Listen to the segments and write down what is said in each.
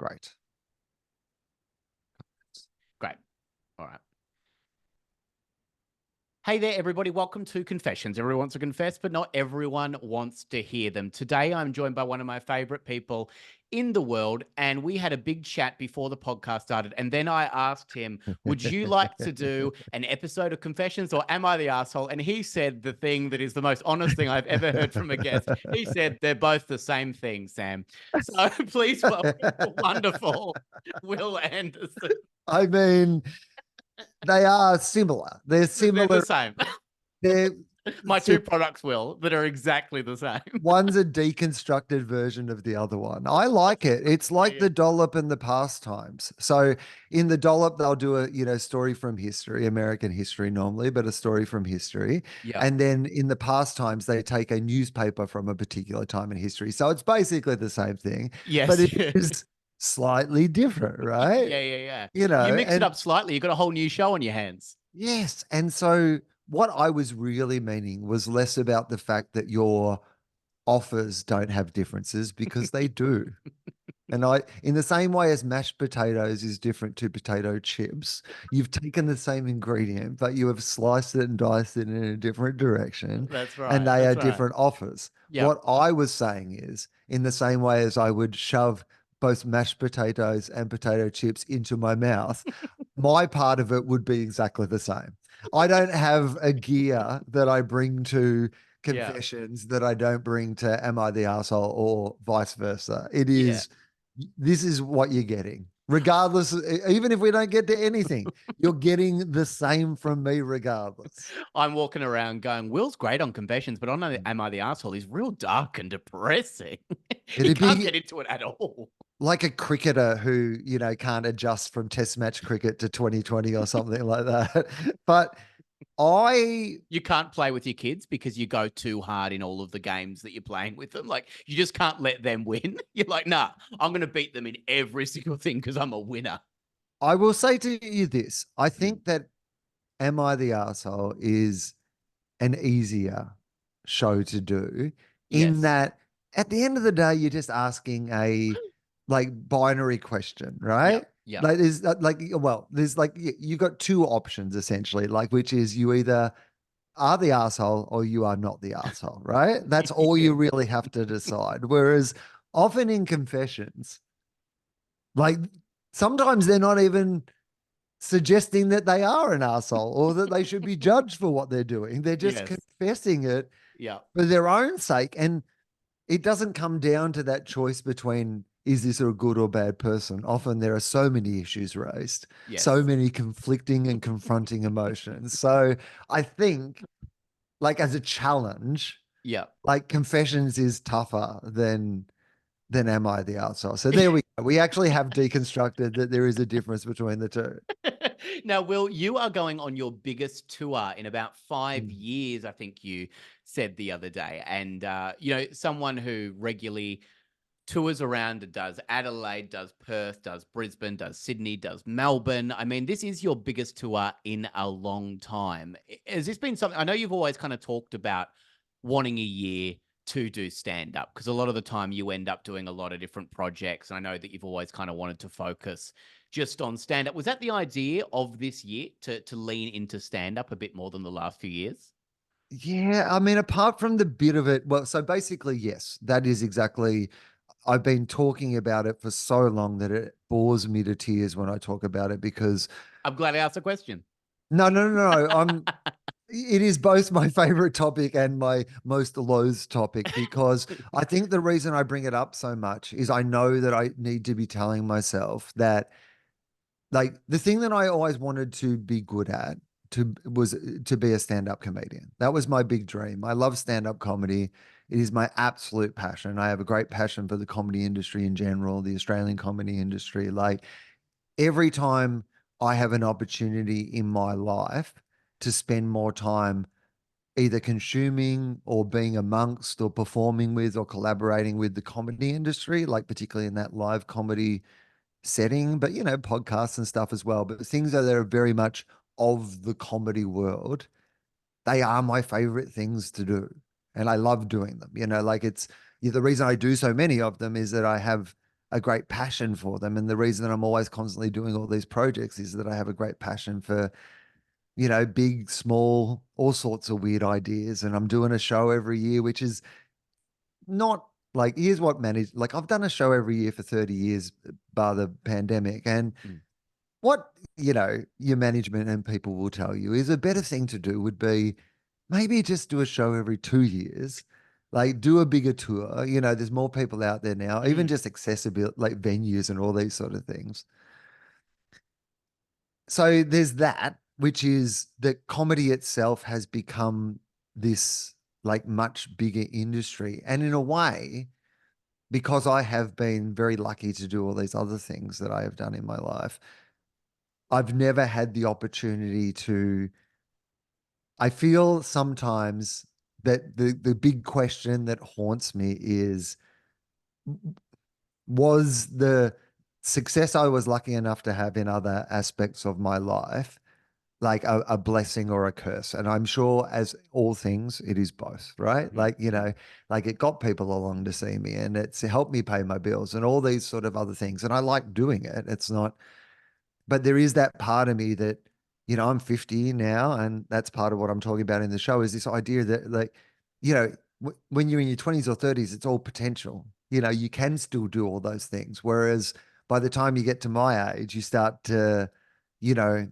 Great. Great. All right. Hey there, everybody. Welcome to Confessions. Everyone wants to confess, but not everyone wants to hear them. Today, I'm joined by one of my favorite people in the world, and we had a big chat before the podcast started. And then I asked him, would you like to do an episode of Confessions or Am I the Asshole? And he said the thing that is the most honest thing I've ever heard from a guest. He said they're both the same thing, Sam. So please welcome the wonderful Wil Anderson. I mean, they are similar. They're They're similar. the same. They're My two products, Wil, that are exactly the same. One's a deconstructed version of the other one. I like it. It's like the dollop and the pastimes. So in the dollop, they'll do a story from history, American history normally, but a story from history. Yeah. And then in the pastimes, they take a newspaper from a particular time in history. So it's basically the same thing. Yes. But it is slightly different, right? Yeah. You know, you mix it up slightly, you've got a whole new show on your hands. yes. And so what I was really meaning was less about the fact that your offers don't have differences, because they do. And in the same way as mashed potatoes is different to potato chips, you've taken the same ingredient, but you have sliced it and diced it in a different direction. That's right. And they are That's right. different offers. Yep. What I was saying is, in the same way as I would shove both mashed potatoes and potato chips into my mouth, my part of it would be exactly the same. I don't have a gear that I bring to confessions that I don't bring to Am I the Asshole, or vice versa. It is, this is what you're getting. Regardless, even if we don't get to anything, you're getting the same from me regardless. I'm walking around going, Will's great on confessions, but on Am I the Asshole, he's real dark and depressing. He can't get into it at all. Like a cricketer who, can't adjust from test match cricket to 2020 or something like that. But you can't play with your kids because you go too hard in all of the games that you're playing with them. Like, you just can't let them win. You're like, nah, I'm going to beat them in every single thing because I'm a winner. I will say to you this. I think that Am I the Asshole is an easier show to do, in that at the end of the day, you're just asking a binary question, right? Yeah. Like there's you've got two options essentially, which is you either are the asshole or you are not the asshole, right? That's all you really have to decide. Whereas often in confessions, sometimes they're not even suggesting that they are an asshole or that they should be judged for what they're doing. They're just confessing it for their own sake. And it doesn't come down to that choice between, is this a good or bad person? Often there are so many issues raised, so many conflicting and confronting emotions. So I think, as a challenge, confessions is tougher than Am I the Asshole? So there we go. We actually have deconstructed that there is a difference between the two. Now, Wil, you are going on your biggest tour in about 5 years, I think you said the other day. And, someone who regularly tours around, does Adelaide, does Perth, does Brisbane, does Sydney, does Melbourne. I mean, this is your biggest tour in a long time. Has this been something, I know you've always kind of talked about wanting a year to do stand-up, because a lot of the time you end up doing a lot of different projects. And I know that you've always kind of wanted to focus just on stand-up. Was that the idea of this year, to lean into stand-up a bit more than the last few years? Yeah, I mean, apart from the bit of it, well, so basically, yes, that is exactly, I've been talking about it for so long that it bores me to tears when I talk about it, because I'm glad I asked the question. No. It is both my favorite topic and my most loathed topic, because I think the reason I bring it up so much is I know that I need to be telling myself that, the thing that I always wanted to be good at was to be a stand-up comedian. That was my big dream. I love stand-up comedy. It is my absolute passion. I have a great passion for the comedy industry in general, the Australian comedy industry. Every time I have an opportunity in my life to spend more time either consuming or being amongst or performing with or collaborating with the comedy industry, particularly in that live comedy setting, but podcasts and stuff as well. But things that are very much of the comedy world, they are my favorite things to do. And I love doing them. It's the reason I do so many of them is that I have a great passion for them. And the reason that I'm always constantly doing all these projects is that I have a great passion for, big, small, all sorts of weird ideas. And I'm doing a show every year, which is not like, here's what managed, like I've done a show every year for 30 years, bar the pandemic. And Mm. what, your management and people will tell you is a better thing to do would be maybe just do a show every 2 years, like do a bigger tour. There's more people out there now, even Mm. just accessibility, like venues and all these sort of things. So there's that, which is that comedy itself has become this like much bigger industry. And in a way, because I have been very lucky to do all these other things that I have done in my life, I've never had the opportunity to. I feel sometimes that the big question that haunts me is, was the success I was lucky enough to have in other aspects of my life like a blessing or a curse? And I'm sure, as all things, it is both, right? Mm. Like, like it got people along to see me and it's helped me pay my bills and all these sort of other things. And I like doing it. It's not, but there is that part of me that, I'm 50 now, and that's part of what I'm talking about in the show is this idea that, like, when you're in your 20s or 30s, it's all potential. You can still do all those things. Whereas by the time you get to my age, you start to, you know,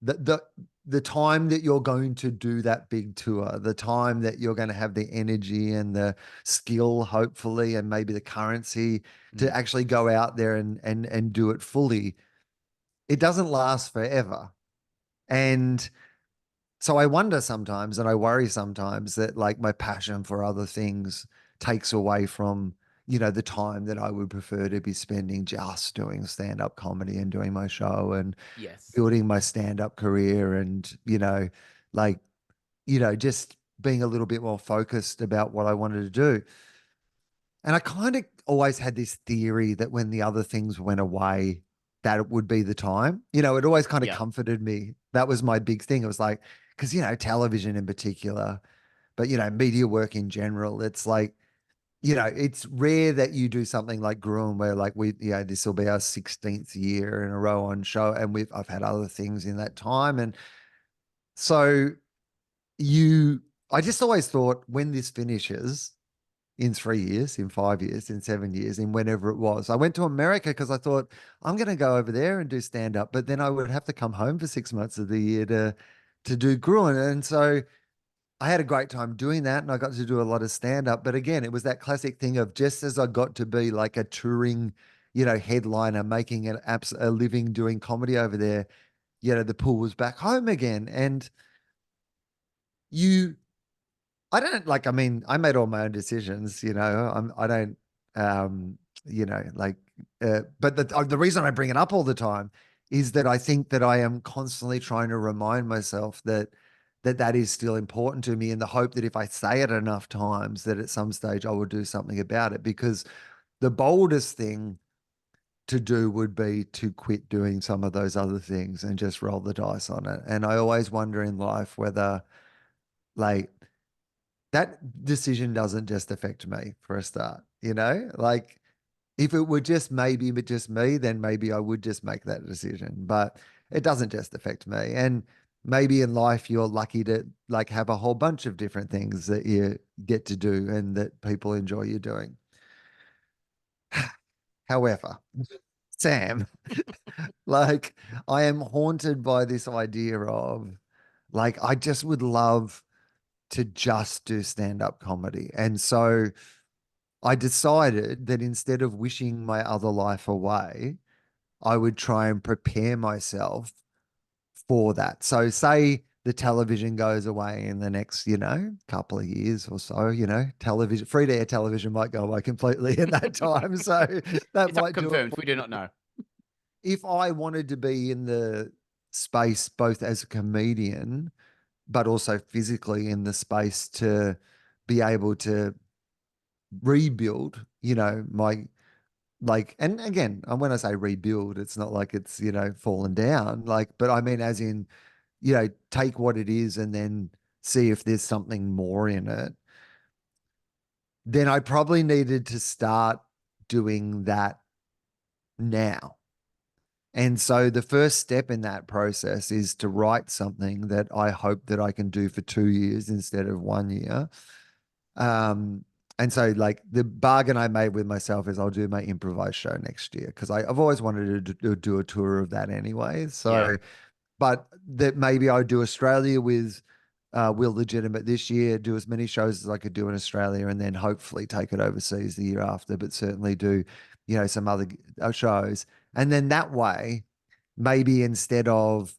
the the the time that you're going to do that big tour, the time that you're going to have the energy and the skill, hopefully, and maybe the currency to Mm. actually go out there and do it fully, it doesn't last forever. And so I wonder sometimes and I worry sometimes that like my passion for other things takes away from, the time that I would prefer to be spending just doing stand-up comedy and doing my show and Yes. building my stand-up career and, like, just being a little bit more focused about what I wanted to do. And I kind of always had this theory that when the other things went away, that it would be the time. It always kind of Yeah. comforted me. That was my big thing. It was like, because, television in particular, but, media work in general, it's like, it's rare that you do something like Gruen where like this will be our 16th year in a row on show. And I've had other things in that time. And so you, I just always thought when this finishes, in 3 years, in 5 years, in 7 years, in whenever it was. I went to America because I thought I'm going to go over there and do stand up, but then I would have to come home for 6 months of the year to do Gruen. And so I had a great time doing that and I got to do a lot of stand up. But again, it was that classic thing of just as I got to be like a touring, headliner, making a living doing comedy over there, the pool was back home again. And you I don't like, I mean, I made all my own decisions, I don't, um, like, but the reason I bring it up all the time is that I think that I am constantly trying to remind myself that is still important to me in the hope that if I say it enough times, that at some stage I will do something about it. Because the boldest thing to do would be to quit doing some of those other things and just roll the dice on it. And I always wonder in life whether, like, that decision doesn't just affect me for a start, Like if it were just maybe but just me, then maybe I would just make that decision. But it doesn't just affect me. And maybe in life you're lucky to like have a whole bunch of different things that you get to do and that people enjoy you doing. However, Sam, like I am haunted by this idea of like I just would love to just do stand-up comedy. And so I decided that instead of wishing my other life away, I would try and prepare myself for that. So, say the television goes away in the next, couple of years or so, television, free to air television might go away completely in that time. So, that It's might do it unconfirmed. for We do me. not know. If I wanted to be in the space, both as a comedian, but also physically in the space to be able to rebuild, my like, and again, and when I say rebuild, it's not like it's, fallen down, like, but I mean, as in, take what it is and then see if there's something more in it. Then I probably needed to start doing that now. And so the first step in that process is to write something that I hope that I can do for 2 years instead of 1 year. Um, and so like the bargain I made with myself is I'll do my improvised show next year because I've always wanted to do a tour of that anyway. Yeah. So, but that maybe I do Australia with Will Legitimate this year, do as many shows as I could do in Australia, and then hopefully take it overseas the year after, but certainly do, some other shows. And then that way, maybe instead of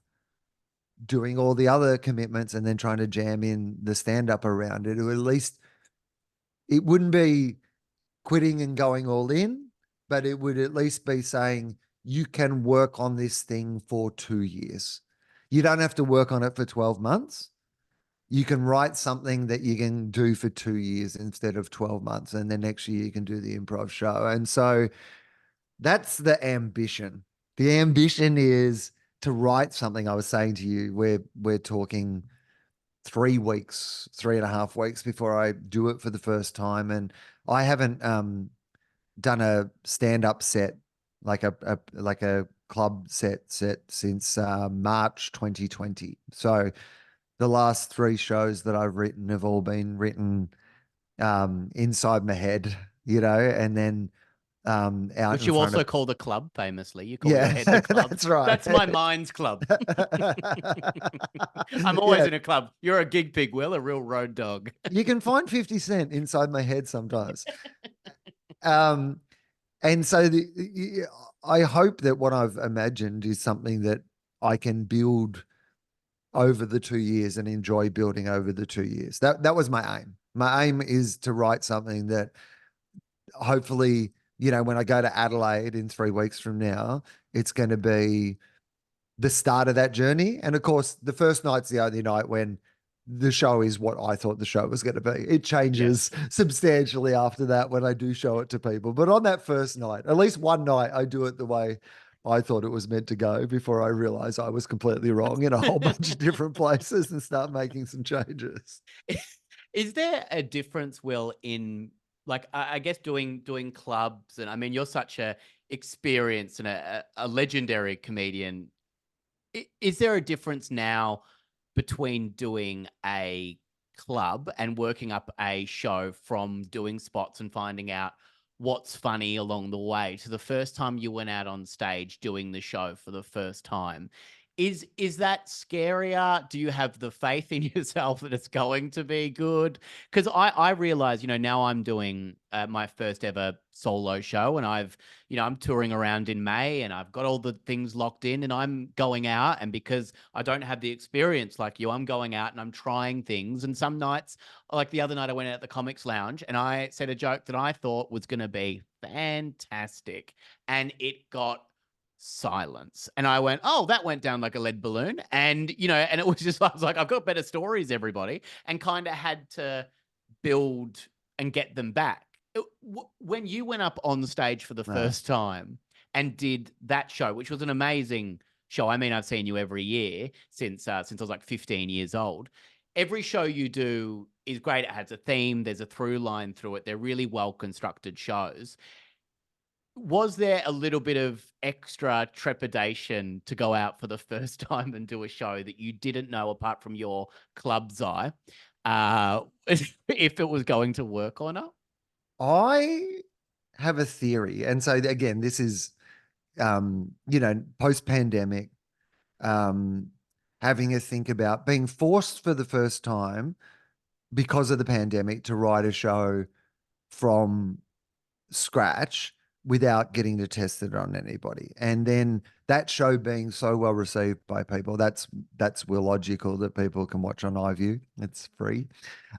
doing all the other commitments and then trying to jam in the stand up around it, or at least it wouldn't be quitting and going all in, but it would at least be saying you can work on this thing for 2 years. You don't have to work on it for 12 months. You can write something that you can do for 2 years instead of 12 months. And then next year you can do the improv show. And so that's the ambition. The ambition is to write something. I was saying to you, we're talking 3 weeks, 3.5 weeks before I do it for the first time. And I haven't done a stand-up set like a club set since March 2020. So the last three shows that I've written have all been written inside my head, and then out Which in you front also of. call the club, famously. You call your Yeah, head the club. that's right. That's my mind's club. I'm always Yeah, in a club. You're a gig pig, Will, a real road dog. you can find 50 Cent inside my head sometimes. Um, and so I hope that what I've imagined is something that I can build over the 2 years and enjoy building over the 2 years. That was my aim. My aim is to write something that hopefully, when I go to Adelaide in 3 weeks from now, it's going to be the start of that journey. And of course, the first night's the only night when the show is what I thought the show was going to be. It changes Yes. substantially after that when I do show it to people. But on that first night, at least one night, I do it the way I thought it was meant to go before I realized I was completely wrong in a whole bunch of different places and start making some changes. Is there a difference, Will, in like I guess doing clubs, and I mean you're such a experienced and a legendary comedian. Is there a difference now between doing a club and working up a show from doing spots and finding out what's funny along the way to the first time you went out on stage doing the show for the first time? Is that scarier? Do you have the faith in yourself that it's going to be good? Because I realize, now I'm doing my first ever solo show, and I'm touring around in May, and I've got all the things locked in, and I'm going out, and because I don't have the experience like you, I'm going out and I'm trying things. And some nights, like the other night, I went out at the Comics Lounge and I said a joke that I thought was going to be fantastic, and it got silence. And I went, oh, that went down like a lead balloon. And, and it was just, I was like, I've got better stories, everybody, and kind of had to build and get them back. When you went up on stage for the No. first time and did that show, which was an amazing show. I mean, I've seen you every year since I was like 15 years old. Every show you do is great. It has a theme. There's a through line through it. They're really well constructed shows. Was there a little bit of extra trepidation to go out for the first time and do a show that you didn't know, apart from your club's eye, if it was going to work or not? I have a theory. And so again, this is post pandemic, um, having a think about being forced for the first time because of the pandemic to write a show from scratch without getting to test it on anybody. And then that show being so well received by people, that's Logical that people can watch on iView. It's free.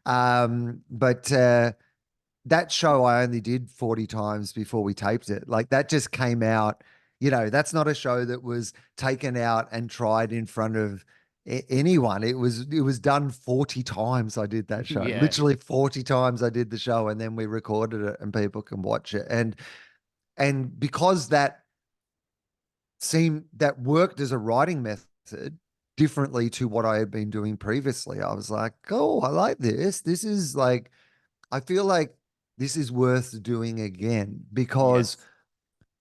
But that show I only did 40 times before we taped it. Like that just came out, that's not a show that was taken out and tried in front of anyone. It was done 40 times I did that show. Yeah. Literally 40 times I did the show and then we recorded it and people can watch it. And because that worked as a writing method differently to what I had been doing previously, I was like, oh, I like this. This is like I feel like this is worth doing again because Yes.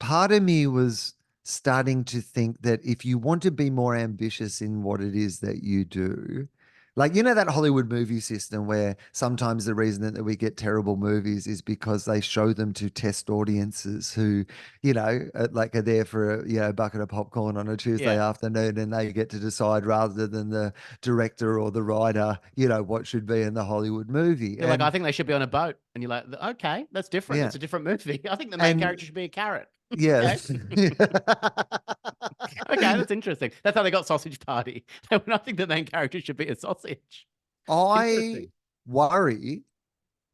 part of me was starting to think that if you want to be more ambitious in what it is that you do, like, that Hollywood movie system where sometimes the reason that we get terrible movies is because they show them to test audiences who, like are there for a bucket of popcorn on a Tuesday Yeah. afternoon and they get to decide rather than the director or the writer, what should be in the Hollywood movie. They're like, I And think they should be on a boat. And you're like, okay, that's different. yeah. It's a different movie. I think the main And character should be a carrot. yeah. Okay. Okay, that's interesting. That's how they got Sausage Party. I think the main character should be a sausage. I Interesting. worry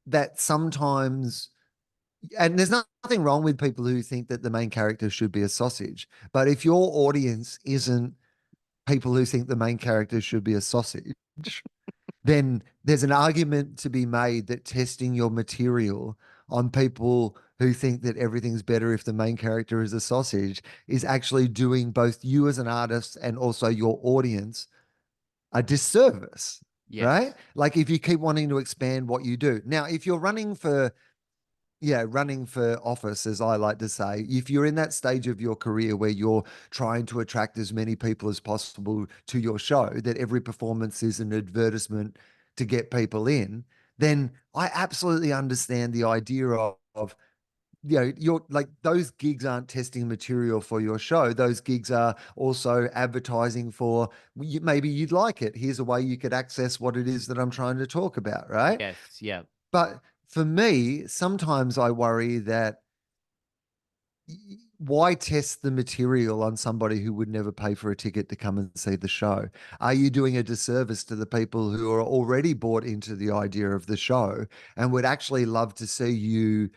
that sometimes, and there's nothing wrong with people who think that the main character should be a sausage, but if your audience isn't people who think the main character should be a sausage, then there's an argument to be made that testing your material on people who think that everything's better if the main character is a sausage is actually doing both you as an artist and also your audience a disservice, right? Yes. Like if you keep wanting to expand what you do. Now, if you're running for office, as I like to say, if you're in that stage of your career where you're trying to attract as many people as possible to your show, that every performance is an advertisement to get people in, then I absolutely understand the idea of you're like those gigs aren't testing material for your show. Those gigs are also advertising for maybe you'd like it. Here's a way you could access what it is that I'm trying to talk about, right? Yes. Yeah. But for me, sometimes I worry that why test the material on somebody who would never pay for a ticket to come and see the show? Are you doing a disservice to the people who are already bought into the idea of the show and would actually love to see you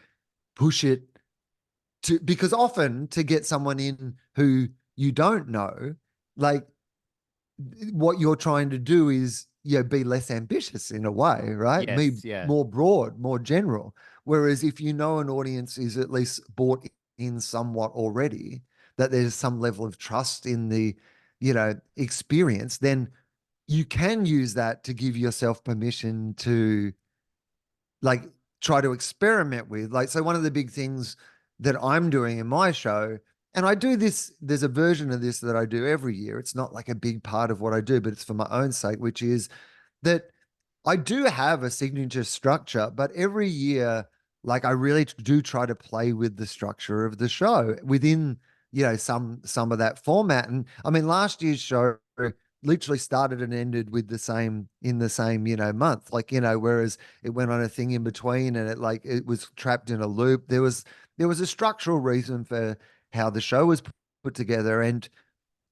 push it to, because often to get someone in who you don't know, like what you're trying to do is be less ambitious in a way, right? Be Yes. Yeah. more broad, more general. Whereas if you know an audience is at least bought in somewhat already, that there's some level of trust in the experience, then you can use that to give yourself permission to like try to experiment with. Like, so one of the big things that I'm doing in my show, and I do this, there's a version of this that I do every year. It's not like a big part of what I do, but it's for my own sake, which is that I do have a signature structure, but every year, like I really do try to play with the structure of the show within, some of that format. And I mean, last year's show literally started and ended with the same, month. Like, whereas it went on a thing in between and it was trapped in a loop. There was a structural reason for how the show was put together.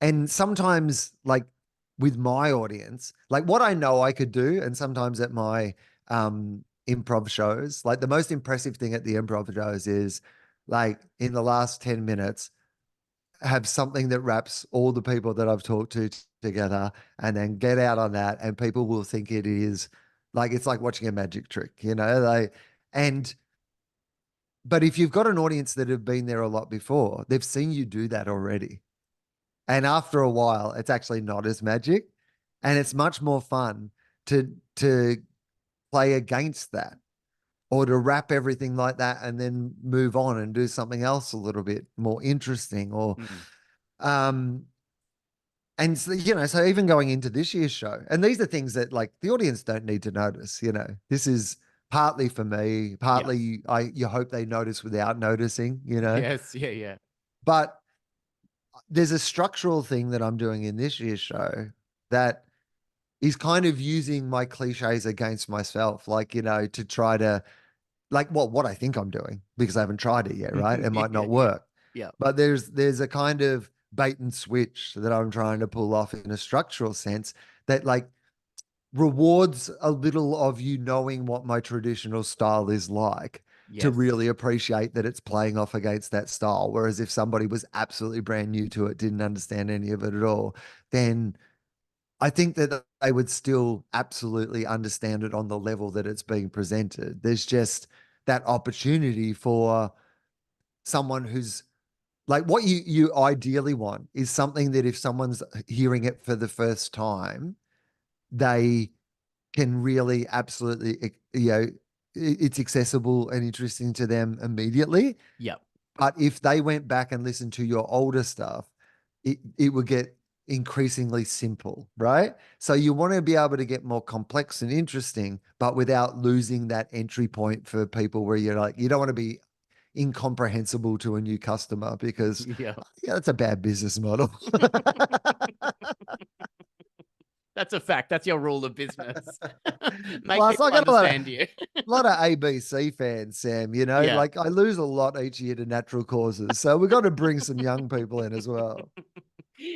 And sometimes like with my audience, like what I know I could do, and sometimes at my improv shows, like the most impressive thing at the improv shows is like in the last 10 minutes, have something that wraps all the people that I've talked to together and then get out on that. And people will think it is like it's like watching a magic trick, and but if you've got an audience that have been there a lot before, they've seen you do that already. And after a while, it's actually not as magic. And it's much more fun to play against that or to wrap everything like that and then move on and do something else a little bit more interesting or Mm. um and so, so even going into this year's show, and these are things that like the audience don't need to notice, this is partly for me, Yeah. partly you hope they notice without noticing. Yes. Yeah. Yeah. But there's a structural thing that I'm doing in this year's show that is kind of using my cliches against myself, like, to try to like what I think I'm doing because I haven't tried it yet, right? It might Yeah. not Yeah. work. Yeah. But there's a kind of bait and switch that I'm trying to pull off in a structural sense that like rewards a little of you knowing what my traditional style is like to Yes. really appreciate that it's playing off against that style. Whereas if somebody was absolutely brand new to it, didn't understand any of it at all, then I think that they would still absolutely understand it on the level that it's being presented. There's just that opportunity for someone who's like what you ideally want is something that if someone's hearing it for the first time, they can really absolutely, it's accessible and interesting to them immediately. Yeah. But if they went back and listened to your older stuff, it would get increasingly simple, right? So you want to be able to get more complex and interesting, but without losing that entry point for people where you're like, you don't want to be incomprehensible to a new customer because Yeah. yeah, that's a bad business model. That's a fact. That's your rule of business. Make Plus, I people got a lot of understand you. ABC fans, Sam. You know, Yeah. like I lose a lot each year to natural causes, so we've got to bring some young people in as well.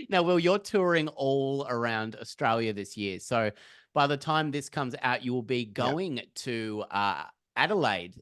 Now, Will, you're touring all around Australia this year. So by the time this comes out, you will be Yeah. going to Adelaide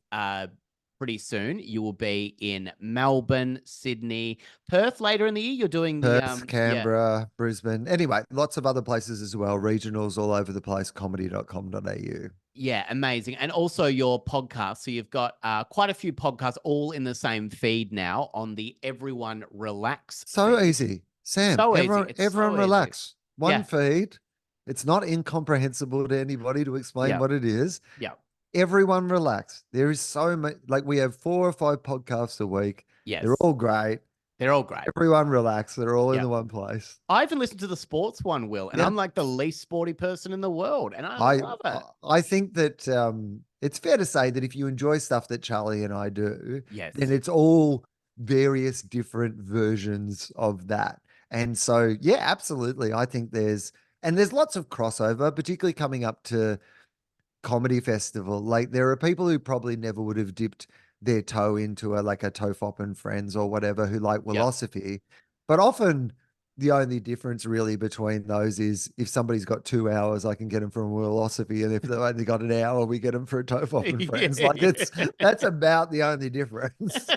pretty soon. You will be in Melbourne, Sydney, Perth later in the year. You're doing the Perth, yeah. Canberra, Brisbane. Anyway, lots of other places as well, regionals all over the place, comedy.com.au. Yeah, amazing. And also your podcast. So you've got quite a few podcasts all in the same feed now on the Everyone Relax So feed. easy. Sam, So easy. everyone, It's everyone so easy. relax. One Yeah. feed. It's not incomprehensible to anybody to explain Yeah. what it is. Yeah. Everyone relax. There is so much, like we have 4 or 5 podcasts a week. They're Yes. all great. They're all great. Everyone relax. They're all in Yeah. the one place. I even listened to the sports one, Will, and Yeah. I'm like the least sporty person in the world, and I I love it. I think that it's fair to say that if you enjoy stuff that Charlie and I do, then Yes. it's all various different versions of that. And so, yeah, absolutely. I think there's lots of crossover, particularly coming up to comedy festival. Like there are people who probably never would have dipped their toe into a Tofop and Friends or whatever who like Yep. philosophy, but often the only difference really between those is if somebody's got 2 hours, I can get them from philosophy, and if they've only got an hour, we get them for a Tofop and Friends. Like Yeah. that's about the only difference.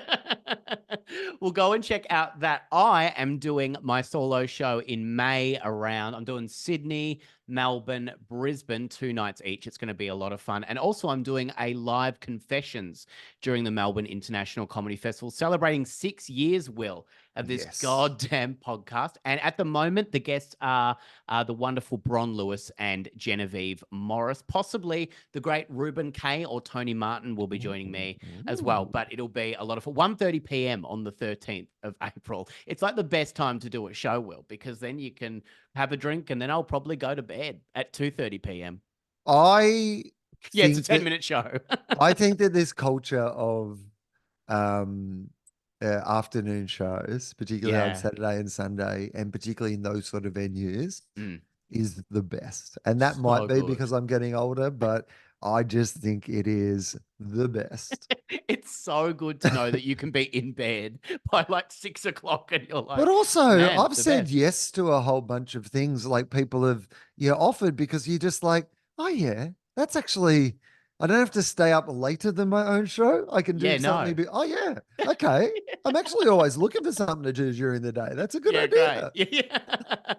Well, go and check out that. I am doing my solo show in May around. I'm doing Sydney, Melbourne, Brisbane, 2 nights each. It's going to be a lot of fun. And also, I'm doing a live confessions during the Melbourne International Comedy Festival, celebrating 6 years, Will, of this Yes. goddamn podcast. And at the moment, the guests are the wonderful Bron Lewis and Genevieve Morris. Possibly the great Ruben Kay or Tony Martin will be joining me as well. But it'll be a lot of 1:30 p.m. on the 13th of April. It's like the best time to do a show, Will, because then you can have a drink and then I'll probably go to bed at 2:30 p.m. I Yeah, it's a think that 10-minute show. I think that this culture of um, afternoon shows, particularly on Yeah. Saturday and Sunday, and particularly in those sort of venues, Mm, is the best. And that might so be good. because I'm getting older, but I just think it is the best. It's so good to know that you can be in bed by like 6 o'clock and you're But like, also, man, I've the said best. yes to a whole bunch of things like people have offered because you're just like, oh yeah, that's actually I don't have to stay up later than my own show. I can do Yeah, something. no. Oh yeah, okay. I'm actually always looking for something to do during the day. That's a good Yeah, great. idea. Yeah.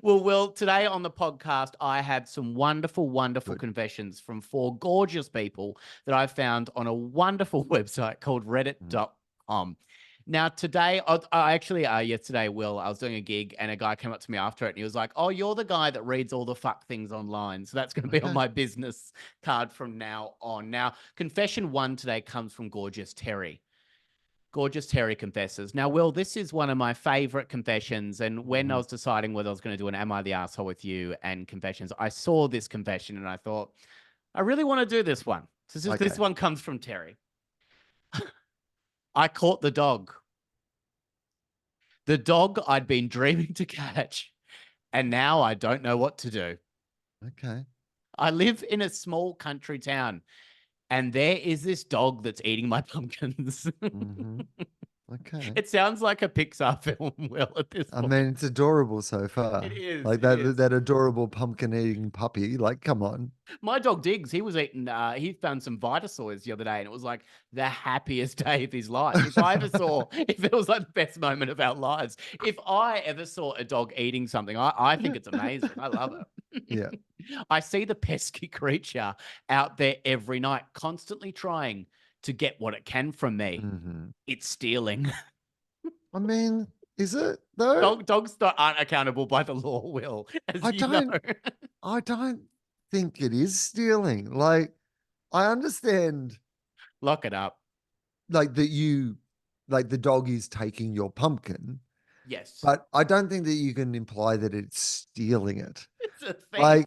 Well, Will, today on the podcast, I have some wonderful, wonderful Good. confessions from 4 gorgeous people that I found on a wonderful website called Mm. reddit.com. Now, today, I actually, yesterday, Will, I was doing a gig and a guy came up to me after it and he was like, oh, you're the guy that reads all the fuck things online. So that's going to be on Okay. my business card from now on. Now, confession one today comes from Gorgeous Terry. Gorgeous Terry confesses. Now, Will, this is one of my favorite confessions. And when I Mhm. was deciding whether I was going to do an Am I the Asshole with You and confessions, I saw this confession and I thought, I really want to do this one. This Okay. one comes from Terry. I caught the dog. The dog I'd been dreaming to catch. And now I don't know what to do. Okay. I live in a small country town and there is this dog that's eating my pumpkins. hmm Okay. It sounds like a Pixar film, Will, at this I point. mean, it's adorable so It far. is. Like It that is. that adorable pumpkin eating puppy. Like, come on. My dog Diggs, he was eating, he found some Vitasoys the other day, and it was like the happiest day of his life. If it was like the best moment of our lives. If I ever saw a dog eating something, I think it's amazing. I love it. Yeah. I see the pesky creature out there every night, constantly trying to get what it can from me. hmm It's stealing. I mean, is it though? Dogs aren't accountable by the law, Will, as I you know. don't I don't think it is stealing. Like, I understand. Lock it up. like that you like the dog is taking your pumpkin, Yes. but I don't think that you can imply that it's stealing it. It's a thief. Like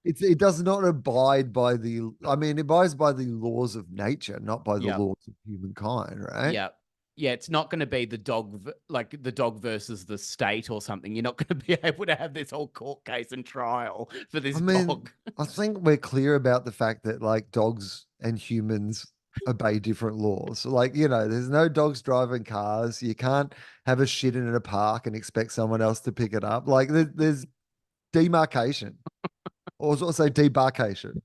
it does not abide by I mean, it abides by the laws of nature, not by the Yeah. laws of humankind, right? Yeah. Yeah, it's not going to be the dog, like the dog versus the state or something. You're not going to be able to have this whole court case and trial for I this mean, dog. I think we're clear about the fact that like dogs and humans obey different laws. So, like, there's no dogs driving cars. You can't have a shit in a park and expect someone else to pick it up. Like, there's demarcation, or also debarkation.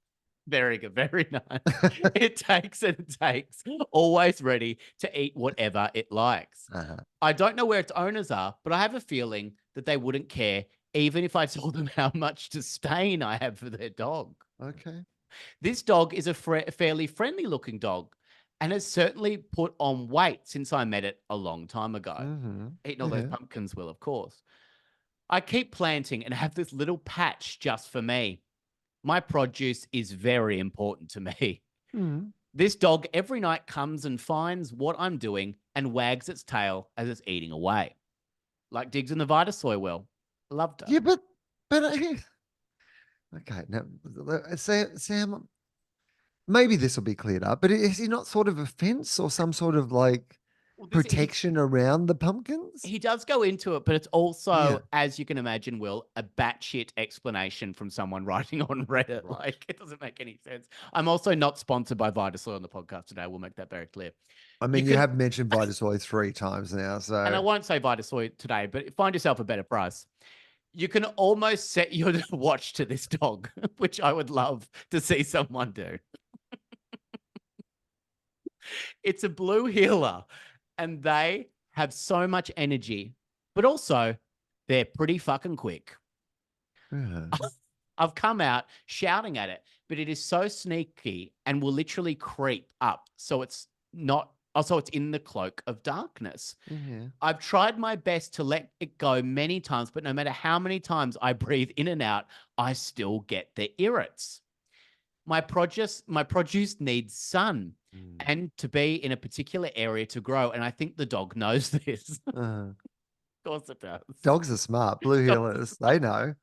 Very good. Very nice. It takes and it takes, always ready to eat whatever it likes. Uh-huh. I don't know where its owners are, but I have a feeling that they wouldn't care even if I told them how much disdain I have for their dog. Okay. This dog is a fairly friendly looking dog and has certainly put on weight since I met it a long time ago. Mm-hmm. Eating all those Yeah. pumpkins will, of course. I keep planting and have this little patch just for me. My produce is very important to me. Mm. This dog every night comes and finds what I'm doing and wags its tail as it's eating away. Like Diggs in the Vitasoy will. Loved her. Yeah, but okay. Now, Sam, maybe this will be cleared up. But is he not sort of a fence or some sort of like Well, protection around the pumpkins? he does go into it, but it's also, Yeah. as you can imagine, Will, a batshit explanation from someone writing on Reddit. Right. Like, it doesn't make any sense. I'm also not sponsored by Vitasoy on the podcast today. We'll make that very clear. I You mean, you can, have mentioned Vitasoy 3 times now, and I so won't say Vitasoy today, but find yourself a better price. You can almost set your watch to this dog, which I would love to see someone do. It's a blue heeler, and they have so much energy, but also they're pretty fucking quick. yeah. I've come out shouting at it, but it is so sneaky and will literally creep up. So it's not, also, it's in the cloak of darkness. Yeah. I've tried my best to let it go many times, but no matter how many times I breathe in and out, I still get the irrits. My produce needs sun Mm. and to be in a particular area to grow. And I think the dog knows this. Of Uh, course it does. Dogs are smart. Blue heelers, they know.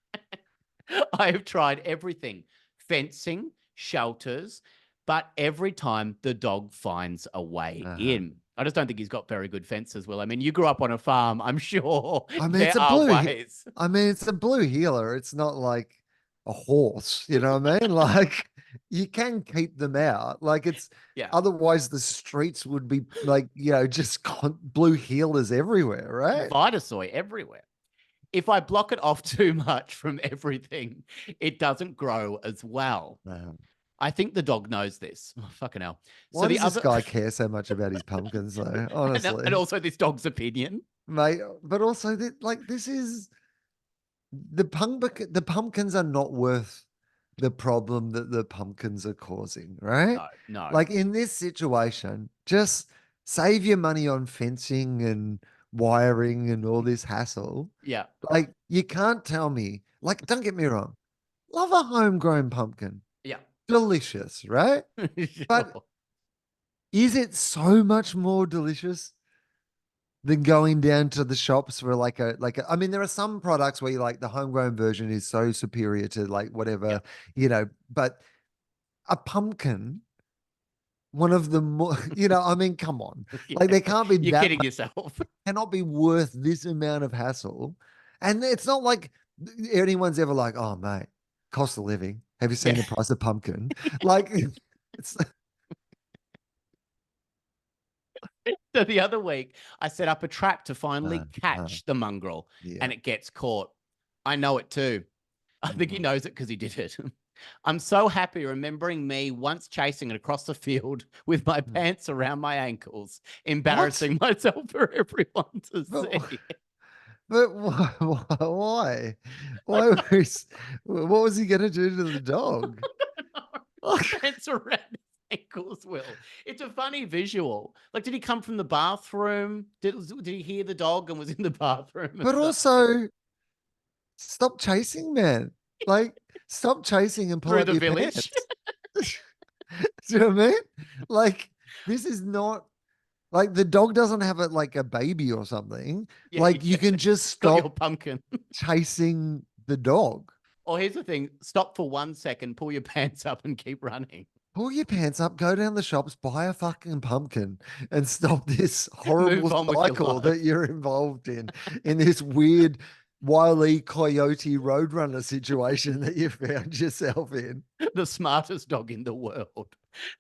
I have tried everything, fencing, shelters, but every time the dog finds a way Uh-huh. in. I just don't think he's got very good fences, Will. I mean, you grew up on a farm. I'm sure I mean, there it's a are blue. ways. I mean, it's a blue heeler. It's not like a horse. You know what I mean? Like you can keep them out. Like it's Yeah. otherwise the streets would be like just blue heelers everywhere, right? Vitasoy everywhere. If I block it off too much from everything, it doesn't grow as well. I think the dog knows this. Oh, fucking hell. Why So the does this other, guy care so much about his pumpkins, though? and Honestly, also this dog's opinion. mate. But also, like, this is the pumpkins are not worth the problem that the pumpkins are causing, right? No, no. Like in this situation, just save your money on fencing and wiring and all this hassle. Yeah. Like you can't tell me, like, don't get me wrong, love a homegrown pumpkin, Yeah. delicious, right? But Sure. is it so much more delicious than going down to the shops for I mean, there are some products where you like the homegrown version is so superior to like Yeah. whatever, but a pumpkin, one of the more, I mean, come on. Like Yeah. there can't be You're that kidding much, yourself. cannot be worth this amount of hassle. And it's not like anyone's ever like, oh mate, cost of living. Have you seen Yeah. the price of pumpkin? Like it's So the other week, I set up a trap to finally uh, uh, catch the mongrel, yeah. and it gets caught. I know it too. I think he Mhm. knows it because he did it. I'm so happy remembering me once chasing it across the field with my Mm. pants around my ankles, What? embarrassing myself for everyone to But see. but why? Why? Why was what was he gonna do to the dog? Pants around his ankles, Will. It's a funny visual. Like, did he come from the bathroom? Did he hear the dog and was in the bathroom or But something? also stop chasing, man. Like stop chasing and pull Through up the your village? pants. Do you know what I mean? Like this is not. Like the dog doesn't have it like a baby or something. Yeah, Like you yeah. can just Got your stop pumpkin. chasing the dog. Or here's the thing: stop for 1 second, pull your pants up, and keep running. Pull your pants up, go down the shops, buy a fucking pumpkin, and stop this horrible Move on with your cycle life. that you're involved in this weird Wile E. Coyote Roadrunner situation that you found yourself in. The smartest dog in the world.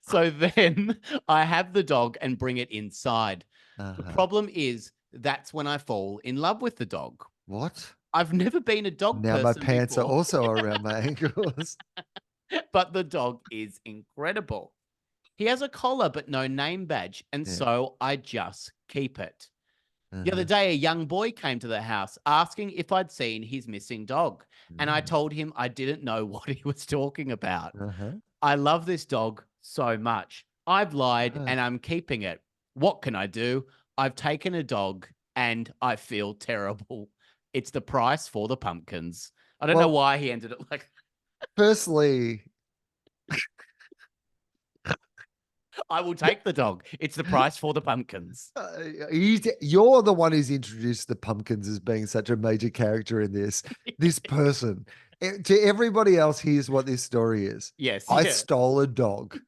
So then I have the dog and bring it inside. The Uh-huh. problem is that's when I fall in love with the dog. What? I've never been a dog Now my person pants are before, also around my ankles. but the dog is incredible. He has a collar but no name badge, and Yeah. so I just keep it. The other Uh-huh. day, a young boy came to the house asking if I'd seen his missing dog, and I Mm. told him I didn't know what he was talking about. Uh-huh. I love this dog so much. I've lied Uh, and I'm keeping it. What can I do? I've taken a dog and I feel terrible. It's the price for the pumpkins. I don't know well, why he ended it like firstly, I will take the dog. It's the price for the pumpkins. you're the one who's introduced the pumpkins as being such a major character in this. This person. To everybody else, here's what this story is. Yes, I yeah. stole a dog,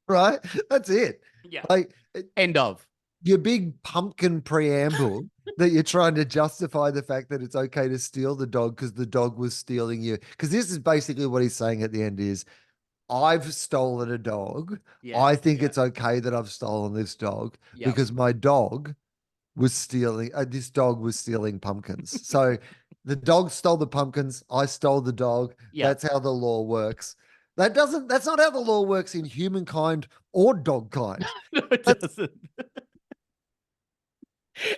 right? That's it. Yeah. Like End of. your big pumpkin preamble that you're trying to justify the fact that it's okay to steal the dog because the dog was stealing you. Because this is basically what he's saying at the end is, I've stolen a dog. Yeah. I think Yeah. it's okay that I've stolen this dog Yep. because my dog was stealing, this dog was stealing pumpkins. So the dog stole the pumpkins. I stole the dog. Yep. That's how the law works. That's not how the law works in humankind or dog kind. No, it That's doesn't.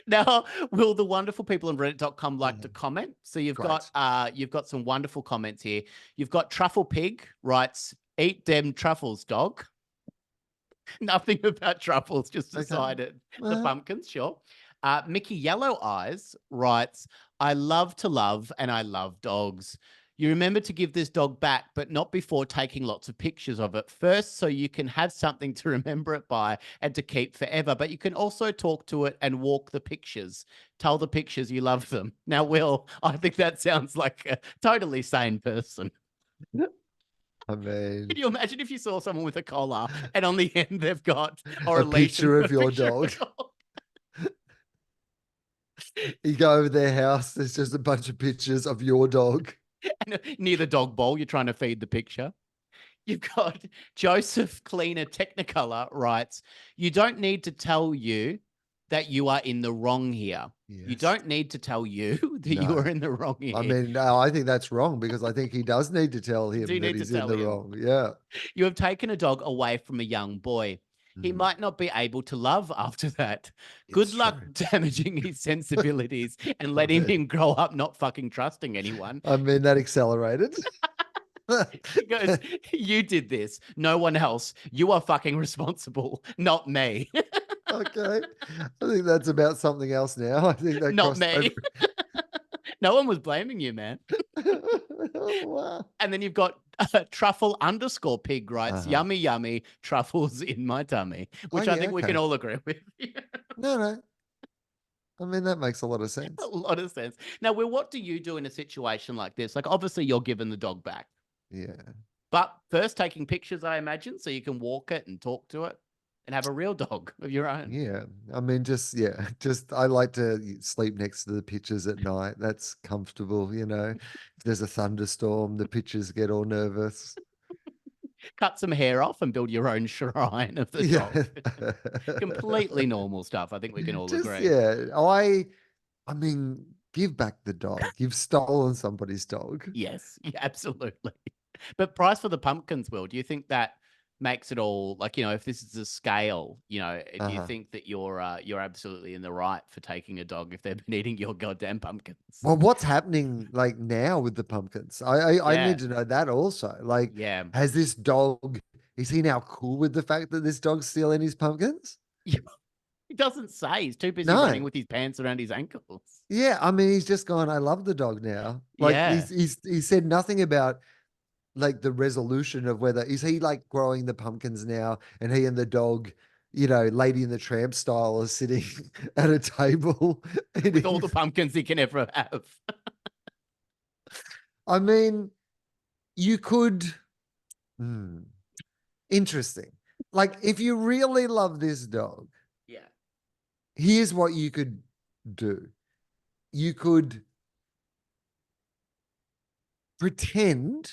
Now, will the wonderful people on reddit.com like to comment? So great. you've got some wonderful comments here. You've got Truffle Pig writes, "Eat dem truffles, dog." Nothing about truffles, just Okay. decided the Uh, pumpkins, sure. Mickey Yellow Eyes writes, "I love to love and I love dogs. You remember to give this dog back, but not before taking lots of pictures of it first, so you can have something to remember it by and to keep forever. But you can also talk to it and walk the pictures. Tell the pictures you love them." Now, Will, I think that sounds like a totally sane person. I Can mean, you imagine if you saw someone with a collar and on the end they've got or a a leash and picture a of your picture of dog. a dog? You go over their house, there's just a bunch of pictures of your dog. And near the dog bowl, you're trying to feed the picture. You've got Joseph Cleaner Technicolor writes, "You don't need to tell you that you are in the wrong here. You Yes. don't need to tell you that you No. are in the wrong I here. mean, no, I think that's wrong because I think he does need to tell You him do that need to he's in tell the him. wrong. Yeah. You have taken a dog away from a young boy. He Mm, might not be able to love after that. it's Good luck true. damaging his sensibilities and I letting mean, him grow up not fucking trusting anyone." that accelerated. He goes, "You did this. No one else. You are fucking responsible, not me." Okay. I think that's about something else now. I think that Not crossed over. me. No one was blaming you, man. Oh, wow. And then you've got truffle underscore pig writes, Uh-huh. "Yummy, yummy, truffles in my tummy," Oh, which I yeah. think we can Okay. all agree with. No, no. I mean, that makes a lot of A sense. lot of sense. Now, Will, what do you do in a situation like this? Like, obviously, you're giving the dog back, Yeah. but first taking pictures, I imagine, so you can walk it and talk to it and have a real dog of your own. Yeah. I mean, just I like to sleep next to the pictures at night. That's comfortable, you know. If there's a thunderstorm, the pictures get all nervous. Cut some hair off and build your own shrine of the Yeah. dog. Completely normal stuff. I think we can all Just agree. yeah. I mean, give back the dog. You've stolen somebody's dog. Yes, yeah, absolutely. But price for the pumpkins, Will, do you think that makes it all like, if this is a scale, do you Uh-huh. think that you're absolutely in the right for taking a dog if they've been eating your goddamn pumpkins? Well, what's happening like now with the pumpkins? I Yeah. need to know that also. Like, Yeah. has this dog, is he now cool with the fact that this dog's stealing his pumpkins? He doesn't say. He's too busy running No. with his pants around his ankles. Yeah, I mean, he's just gone, I love the dog now. Like Yeah. he said nothing about like the resolution of whether is he like growing the pumpkins now and he and the dog Lady in the Tramp style is sitting at a table with all eating. the pumpkins he can ever have. I mean, you could. Hmm, interesting. Like, if you really love this dog, Yeah. here's what you could do. You could pretend.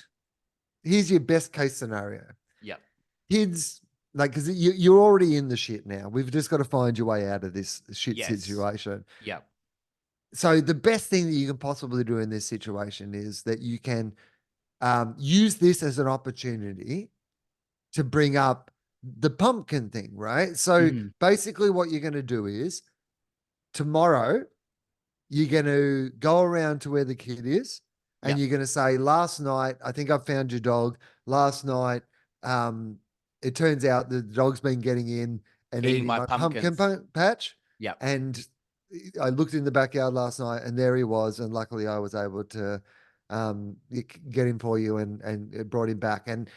Here's your best case scenario. Yep. Kids, like, because you're already in the shit now. We've just got to find your way out of this shit Yes. situation. Yep. So the best thing that you can possibly do in this situation is that you can use this as an opportunity to bring up the pumpkin thing, right? So Mhm. basically, what you're going to do is tomorrow, you're going to go around to where the kid is and Yep. you're going to say, last night, I think I found your dog. Last night, um, it turns out the dog's been getting in and Eating eating my my pumpkin pumpkins. patch. Yep. And I looked in the backyard last night and there he was. And luckily, I was able to get him for you and it brought him back. And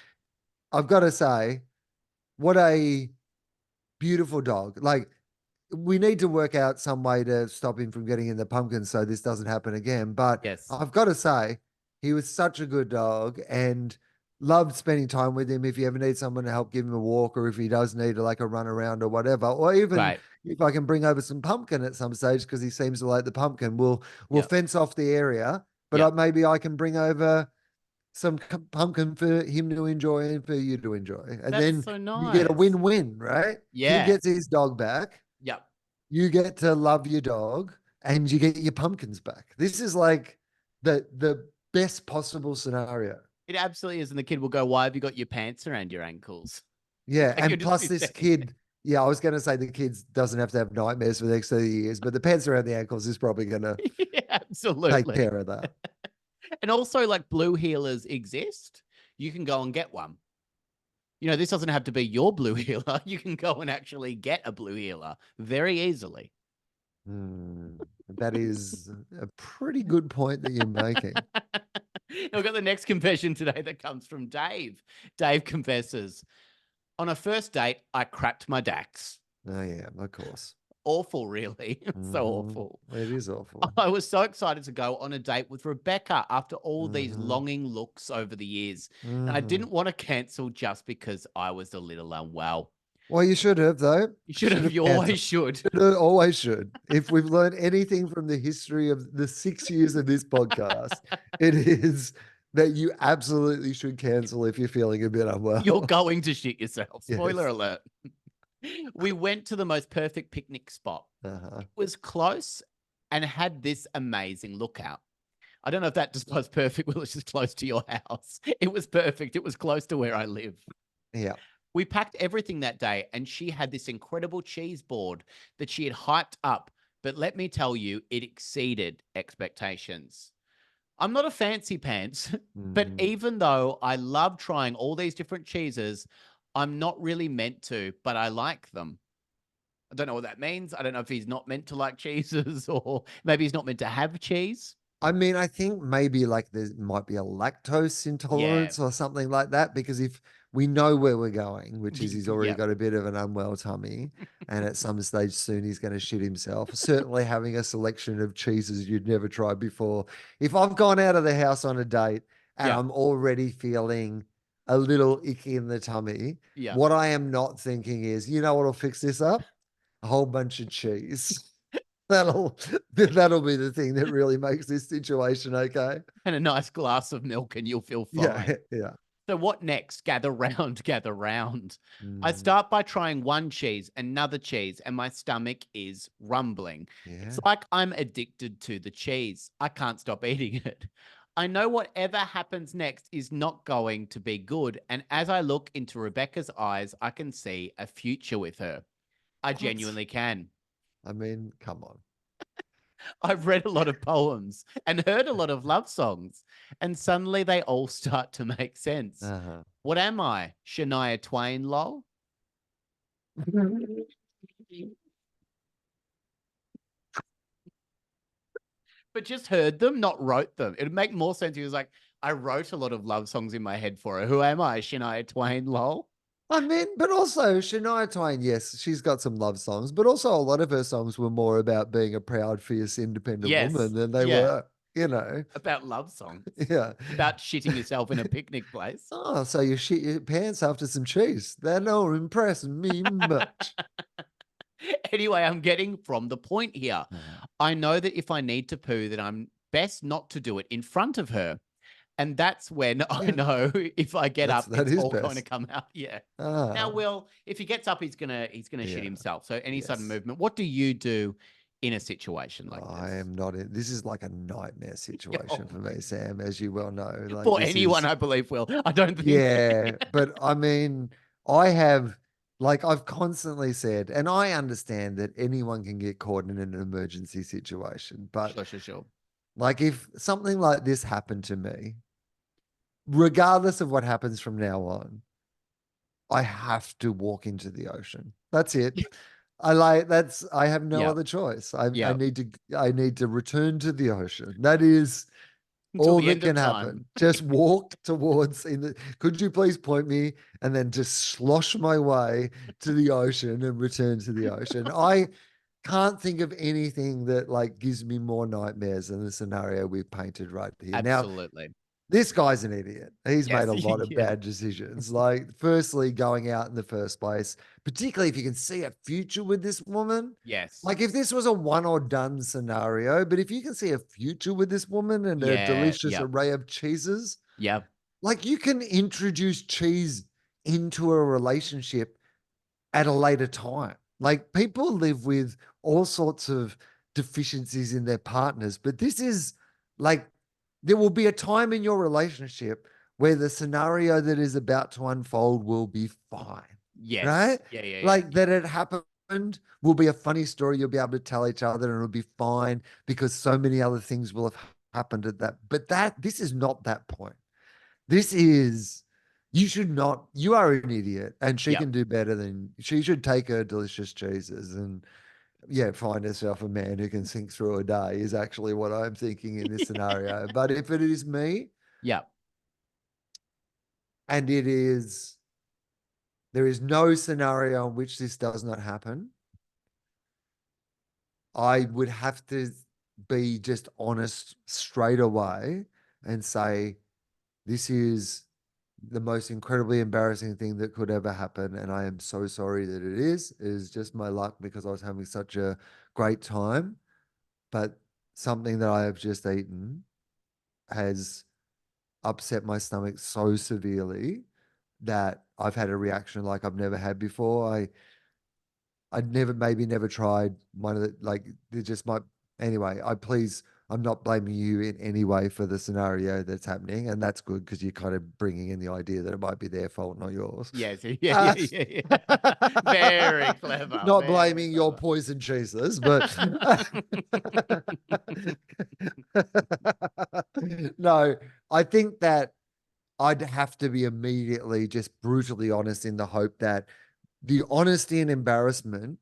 I've got to say, what a beautiful dog. Like, we need to work out some way to stop him from getting in the pumpkins so this doesn't happen again. But Yes. I've got to say, he was such a good dog and loved spending time with him. If you ever need someone to help give him a walk, or if he does need like a run around or whatever, or even Right. if I can bring over some pumpkin at some stage because he seems to like the pumpkin, we'll Yep. fence off the area. But Yep. maybe I can bring over some pumpkin for him to enjoy and for you to enjoy. And That's then so you get a nice. win-win, right? Kid Yeah. gets his dog back. Yep. You get to love your dog and you get your pumpkins back. This is like the best possible scenario. It absolutely is. And the kid will go, "Why have you got your pants around your ankles?" Yeah. Like you'll And just plus be this saying it. kid, yeah, I was going to say the kid doesn't have to have nightmares for the next 30 years, but the pants around the ankles is probably going to Yeah, take absolutely. care of that. And also, like blue healers exist. You can go and get one. This doesn't have to be your blue healer. You can go and actually get a blue healer very easily. Hmm. That is a pretty good point that you're making. We've got the next confession today that comes from Dave. Dave confesses, on a first date, I crapped my Dax. Oh, yeah, of course. Awful, really. So Hmm. awful. It is awful. I was so excited to go on a date with Rebecca after all these Hmm. longing looks over the years. And I Hmm. didn't want to cancel just because I was a little unwell. Well, you should have, though. You should Should have, have you canceled. always should. Should have, always should. If we've learned anything from the history of the 6 years of this podcast, it is that you absolutely should cancel if you're feeling a bit You're unwell. going to shit yourself. Spoiler Yes. alert. We went to the most perfect picnic spot. Uh-huh. It was close and had this amazing lookout. I don't know if that just was perfect. Well, it's just close to your house. It was perfect. It was close to where I live. Yeah. We packed everything that day, and she had this incredible cheese board that she had hyped up. But let me tell you, it exceeded expectations. I'm not a fancy pants, but Mhm. even though I love trying all these different cheeses, I'm not really meant to, but I like them. I don't know what that means. I don't know if he's not meant to like cheeses or maybe he's not meant to have cheese. I mean, I think maybe like there might be a lactose Yeah. intolerance or something like that, because if we know where we're going, which is he's already Yep. got a bit of an unwell tummy, and at some stage soon he's going to shit himself. Certainly having a selection of cheeses you'd never tried before. If I've gone out of the house on a date and Yep. I'm already feeling a little icky in the tummy, Yep. what I am not thinking is, you know what'll fix this up? A whole bunch of cheese. That'll that'll be the thing that really makes this situation okay. And a nice glass of milk, and you'll feel Yeah, fine. yeah. So what next? Gather round, gather round. I Mhm. start by trying one cheese, another cheese, and my stomach is rumbling. It's Yeah. like I'm addicted to the cheese. I can't stop eating it. I know whatever happens next is not going to be good. And as I look into Rebecca's eyes, I can see a future with her. I What? genuinely can. I mean, come on. I've read a lot of poems and heard a lot of love songs, and suddenly they all start to make sense. Uh-huh. What am I? Shania Twain, lol? But just heard them, not wrote them. It'd make more sense. He was like, I wrote a lot of love songs in my head for her. Who am I? Shania Twain, lol? I mean, but also Shania Twain, yes, she's got some love songs, but also a lot of her songs were more about being a proud, fierce, independent Yes. woman than they Yeah. were, you know. About love songs. Yeah. About shitting yourself in a picnic place. Oh, so you shit your pants after some cheese. That don't impress me much. Anyway, I'm getting from the point here. I know that if I need to poo, that I'm best not to do it in front of her. And that's when I Yeah, know if I get up, that it's is all going to best. come out. Yeah. Now, Ah, Will, if he gets up, he's gonna shit yeah, himself. So any sudden yes. movement, what do you do in a situation like I this? am not in. This is like a nightmare situation Oh for my me, Sam, as you well know. Like For this anyone, is, I believe, Will. I don't think. yeah, but I mean, I have, like, I've constantly said, and I understand that anyone can get caught in an emergency situation, but Sure, sure, sure. like if something like this happened to me, regardless of what happens from now on, I have to walk into the ocean. That's it. I have no Yeah, other choice. yeah. I need to return to the ocean. That is Until all the that end of can time. happen. Just walk towards in the could you please point me and then just slosh my way to the ocean and return to the ocean. I can't think of anything that like gives me more nightmares than the scenario we've painted right here. Now, Absolutely. this guy's an idiot. He's made Yes. a lot of Yeah. bad decisions. Like, firstly, going out in the first place, particularly if you can see a future with this woman. Yes. Like, if this was a one or done scenario, but if you can see a future with this woman and a Yeah. delicious Yep. array of cheeses, Yep. like, you can introduce cheese into a relationship at a later time. Like, people live with all sorts of deficiencies in their partners, but this is like there will be a time in your relationship where the scenario that is about to unfold will be fine, Yes. right? Yeah. Yeah. Yeah. Like that it happened will be a funny story you'll be able to tell each other and it'll be fine because so many other things will have happened at that. But this is not that point. This is you should not. You are an idiot, and she Yep. can do better than she should take her delicious cheeses and yeah, find herself a man who can sink through a day is actually what I'm thinking in this scenario. But if it is me Yep. and it is there is no scenario in which this does not happen, I would have to be just honest straight away and say this is the most incredibly embarrassing thing that could ever happen. And I am so sorry that it is. It is just my luck because I was having such a great time. But something that I have just eaten has upset my stomach so severely that I've had a reaction like I've never had before. I'd never tried one of the like they just might anyway. I'm not blaming you in any way for the scenario that's happening, and that's good because you're kind of bringing in the idea that it might be their fault, not yours. Yes. Yeah. Uh, Yeah. Yeah. Yeah. Very clever. not Very blaming your clever. poison cheeses, but no, I think that I'd have to be immediately just brutally honest in the hope that the honesty and embarrassment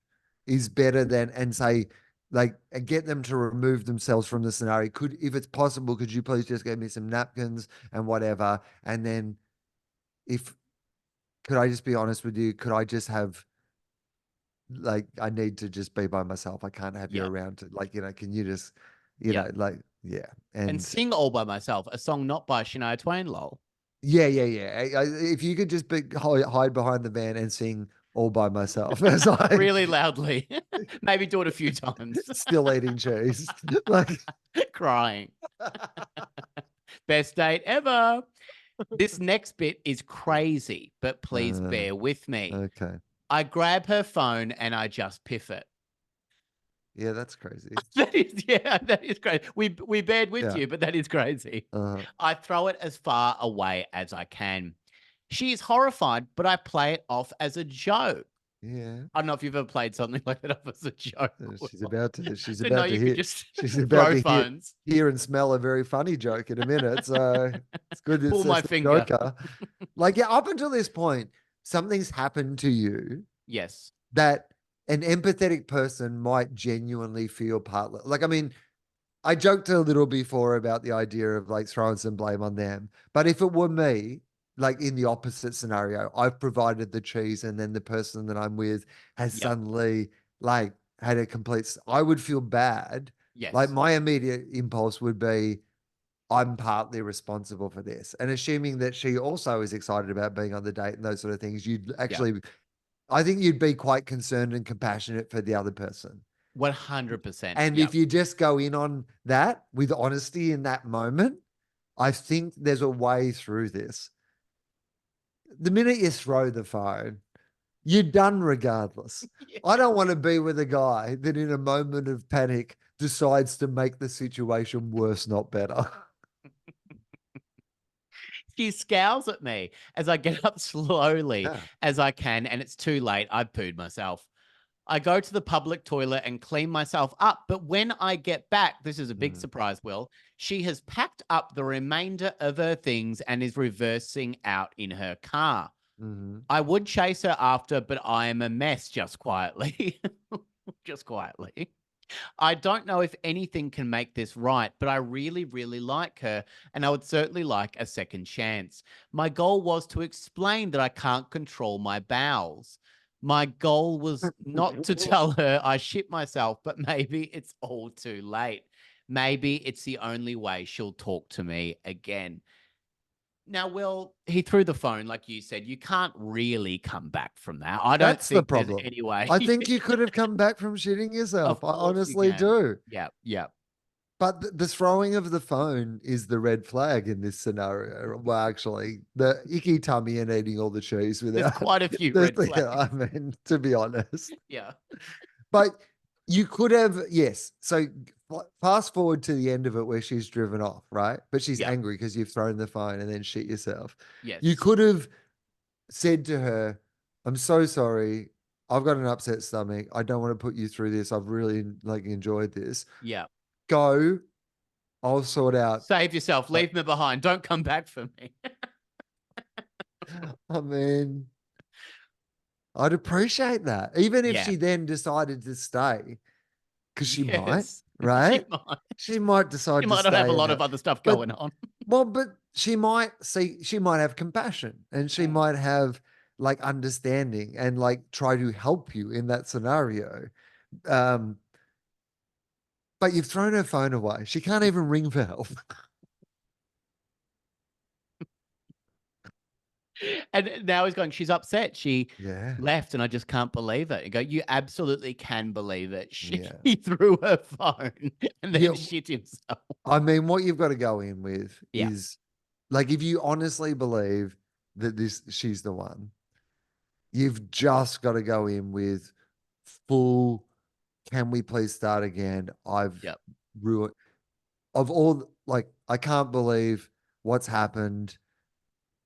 is better than and say like get them to remove themselves from the scenario. Could if it's possible, could you please just get me some napkins and whatever? And then if could I just be honest with you? Could I just have like I need to just be by myself. I can't have you Yep. around to like, can you just, Yep. like yeah. And And sing all by myself, a song not by Shania Twain, lol. yeah, yeah, yeah. If you could just hide behind the van and sing all by myself as I Really loudly. Maybe do it a few times. still eating cheese. Like Crying. Best date ever. This next bit is crazy, but please uh, bear with me. okay. I grab her phone and I just piff it. Yeah, that's crazy. That is crazy. We bared with Yeah. you, but that is crazy. Uh, I throw it as far away as I can. She is horrified, but I play it off as a joke. yeah. I don't know if you've ever played something like that off as a joke. She's about to Didn't know you could just she's about throw to phones. hear and smell a very funny joke in a minute. So it's good Pull it's my the finger. Joker. Like yeah, up until this point, something's happened to you Yes. that an empathetic person might genuinely feel part like I mean, I joked a little before about the idea of like throwing some blame on them. But if it were me, like in the opposite scenario, I've provided the cheese and then the person that I'm with has Yep. suddenly like had a I would feel bad. Like Yes. my immediate impulse would be, I'm partly responsible for this. And assuming that she also is excited about being on the date and those sort of things, you'd Yep. actually, I think you'd be quite concerned and compassionate for the other person. 100%. And Yep. if you just go in on that with honesty in that moment, I think there's a way through this. The minute you throw the phone, you're done regardless. I don't want to be with a guy that in a moment of panic decides to make the situation worse, not better. She scowls at me as I get up slowly Yeah. as I can, and it's too late. I've pooed myself. I go to the public toilet and clean myself up. But when I get back, this is a big Mm, surprise, Will. She has packed up the remainder of her things and is reversing out in her car. mhm. I would chase her after, but I am a mess just quietly. Just quietly. I don't know if anything can make this right, but I really, really like her, and I would certainly like a second chance. My goal was to explain that I can't control my bowels. My goal was not to tell her I shit myself, but maybe it's all too late. Maybe it's the only way she'll talk to me again. Now, Will, he threw the phone, like you said. You can't really come back from that. I don't That's the think there's problem. any way. I think you could have come back from shitting yourself. Of I course you honestly can. do. Yeah, yeah. But the throwing of the phone is the red flag in this scenario. Well, actually, the icky tummy and eating all the cheese There's without quite a few red I flags. mean, to be honest. Yeah. But you could have, yes. So fast forward to the end of it where she's driven off, right? But she's Yeah. angry because you've thrown the phone and then shit yourself. You Yes. could have said to her, I'm so sorry. I've got an upset stomach. I don't want to put you through this. I've really like enjoyed this. Yeah. Go. I'll sort out. Save yourself. uh, Leave me behind. Don't come back for me. I mean, I'd appreciate that. Even if Yeah. she then decided to stay, because she might, Yes. She right? might. She might She decide to might not have a stay in lot that. of other stuff But going on. well, but she might have compassion and she Mm. might have like understanding and like try to help you in that scenario. Um, but you've thrown her phone away. She can't even ring for help. And now he's going, she's upset. She Yeah. left and I just can't believe it. You go, you absolutely can believe it. She Yeah. he threw her phone and Yeah. then shit himself. I mean, what you've got to go in with Yeah. is like if you honestly believe that she's the one, you've just got to go in with full, can we please start again? I've Yep. ruined of all like I can't believe what's happened.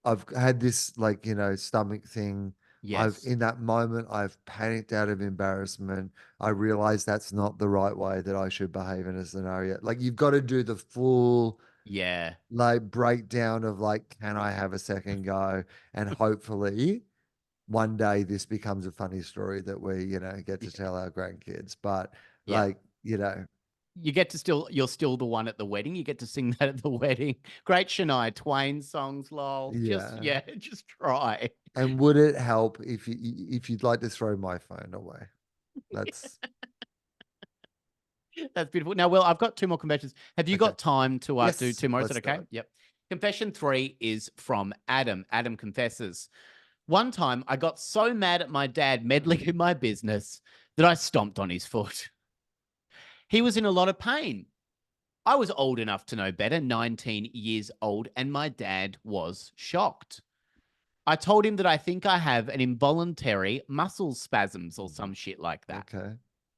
I've had this like, stomach thing. I've Yes. in that moment I've panicked out of embarrassment. I realized that's not the right way that I should behave in a scenario. Like you've got to do the full Yeah. like breakdown of like, can I have a second go? And hopefully one day this becomes a funny story that we, get to tell our grandkids. But Yeah. like, You get to you're still the one at the wedding. You get to sing that at the wedding. Great Shania Twain songs, lol. Just, yeah. yeah, just try. And would it help if you'd like to throw my phone away? That's That's beautiful. Now, Will, I've got two more confessions. Have you okay. got time to do Yes, two more? Is that let's do okay? it. Yep. Confession 3 is from Adam. Adam confesses. One time I got so mad at my dad meddling in my business that I stomped on his foot. He was in a lot of pain. I was old enough to know better, 19 years old, and my dad was shocked. I told him that I think I have an involuntary muscle spasms or some shit like that. Okay.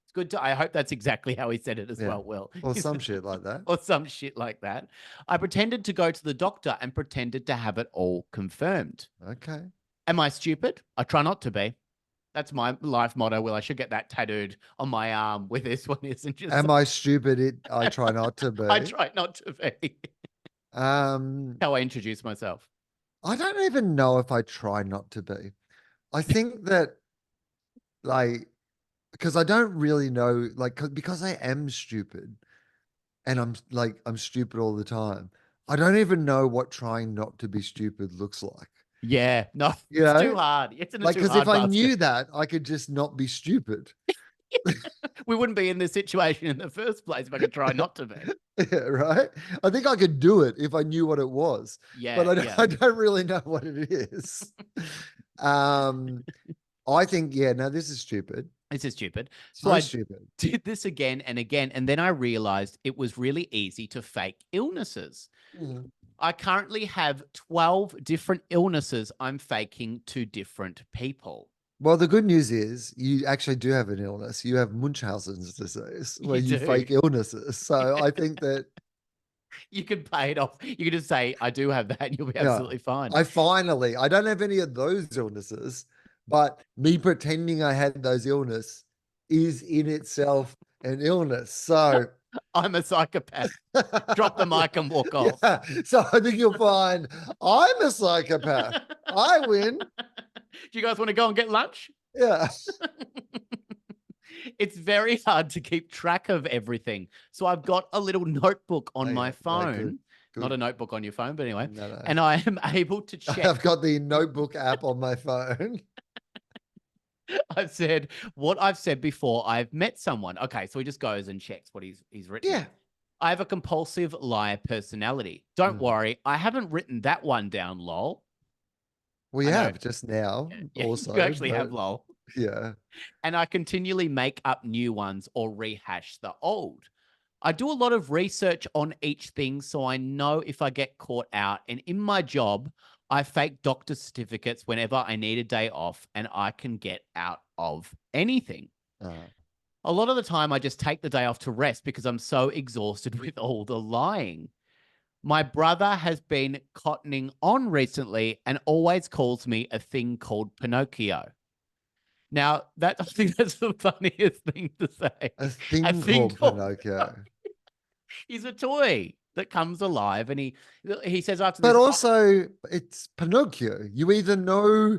It's good to, I hope that's exactly how he said it as Yeah. well, Will. Or some shit like that. Or some shit like that. I pretended to go to the doctor and pretended to have it all confirmed. Okay. Am I stupid? I try not to be. That's my life motto, Will. I should get that tattooed on my arm with this one, isn't just Am I stupid? I try not to I be. try not to be. Um, How I introduce myself. I don't even know if I try not to be. I think that like because I don't really know like because I am stupid and I'm stupid all the time. I don't even know what trying not to be stupid looks like. Yeah. No, You it's too know, hard. It's in a like, too because if hard I basket. knew that, I could just not be stupid. We wouldn't be in this situation in the first place if I could try not to be. Yeah, right. I think I could do it if I knew what it was, but Yeah, I don't, yeah. I don't really know what it is. Um, I think, yeah, no, this is stupid. This is stupid. So So I stupid. did this again and again, and then I realized it was really easy to fake illnesses. Mm. I currently have 12 different illnesses I'm faking to different people. Well, the good news is you actually do have an illness. You have Munchausen's disease where You you do. fake illnesses. So I think that, You can pay it off. You can just say, I do have that, and you'll be yeah, absolutely fine. I don't have any of those illnesses, but me pretending I had those illness is in itself an illness. So I'm a psychopath. Drop the mic and walk off. yeah. So I think you'll find I'm a psychopath. I win. Do you guys want to go and get lunch? Yeah. It's very hard to keep track of everything. So I've got a little notebook on Oh, my yeah. phone. Good. Not a Good. notebook on your phone, but anyway. No, no. And I am able to check. I've got the notebook app on my phone. I've said what I've said before. I've met someone. Okay, so he just goes and checks what he's written. Yeah. I have a compulsive liar personality. Don't worry, I haven't written that one down, lol. We I know. have just now Yeah, also. you actually have lol. Yeah. And I continually make up new ones or rehash the old. I do a lot of research on each thing so I know if I get caught out. And in my job, I fake doctor certificates whenever I need a day off and I can get out of anything. A lot of the time, I just take the day off to rest because I'm so exhausted with all the lying. My brother has been cottoning on recently and always calls me a thing called Pinocchio. Now, I think that's the funniest thing to say. A thing called Pinocchio. He's a toy that comes alive, and he says after But this, also it's Pinocchio. You either know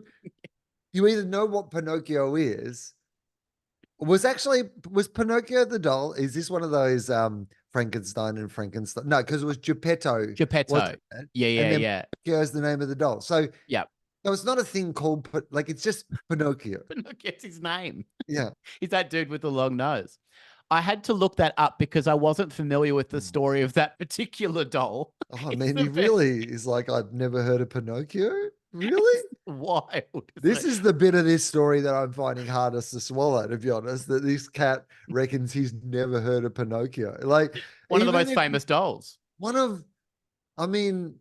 what Pinocchio is. Was Pinocchio the doll? Is this one of those Frankenstein and Frankenstein? No, because it was Geppetto. Geppetto. wasn't it? Yeah, yeah, and then yeah. Pinocchio is the name of the doll. So Yeah, no, it's not a thing called like it's just Pinocchio. Pinocchio's his name. Yeah. He's that dude with the long nose. I had to look that up because I wasn't familiar with the story of that particular doll. Oh, I It's mean, the he best. really is like, I've never heard of Pinocchio. Really? Wild. This is the bit of this story that I'm finding hardest to swallow, to be honest, that this cat reckons he's never heard of Pinocchio. Like one of the even most if- famous dolls. I mean,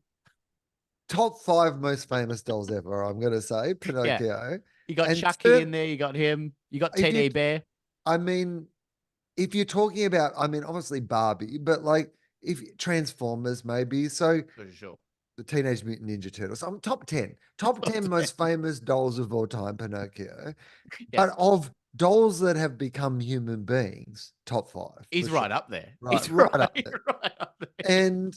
top 5 most famous dolls ever, I'm going to say, Pinocchio. You got And Chucky in there. You got him. You got If you- Teddy Bear. I mean, if you're talking about, obviously Barbie, but like if Transformers maybe, so For sure. the Teenage Mutant Ninja Turtles, top 10 most famous dolls of all time, Pinocchio. Yeah. But of dolls that have become human beings, top 5. He's for right sure. up there. Right, He's right up he's there. right up there. And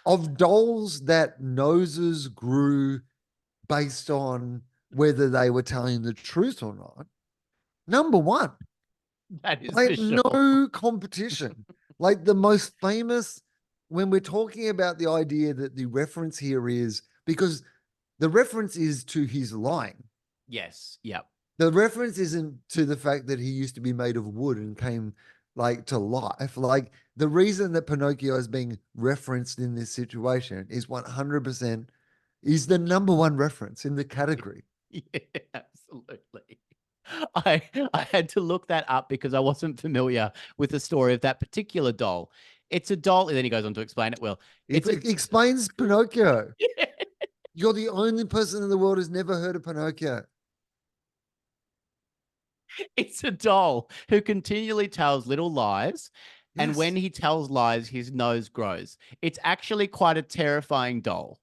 of dolls that noses grew based on whether they were telling the truth or not, number 1. That is Like for sure. no competition. Like the most famous, when we're talking about the idea that the reference here is, because the reference is to his lying. Yes. Yep. The reference isn't to the fact that he used to be made of wood and came like to life. Like the reason that Pinocchio is being referenced in this situation is 100% is the number 1 reference in the category. Yeah, absolutely. I had to look that up because I wasn't familiar with the story of that particular doll. It's a doll, and then he goes on to explain it. Well, It explains Pinocchio. You're the only person in the world who's never heard of Pinocchio. it's a doll who continually tells little lies, and Yes. when he tells lies, his nose grows. It's actually quite a terrifying doll.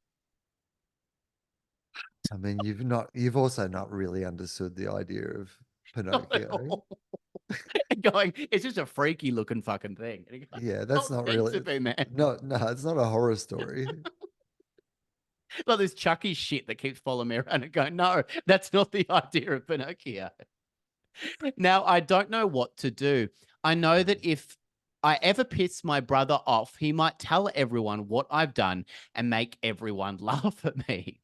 I mean, you've also not really understood the idea of Not at Pinocchio. all. Going, it's just a freaky looking fucking thing. And he goes, Yeah, that's "Oh, not thanks really. to be, man." No, it's not a horror story. Like this Chucky shit that keeps following me around and going, no, that's not the idea of Pinocchio. Now, I don't know what to do. I know that if I ever piss my brother off, he might tell everyone what I've done and make everyone laugh at me.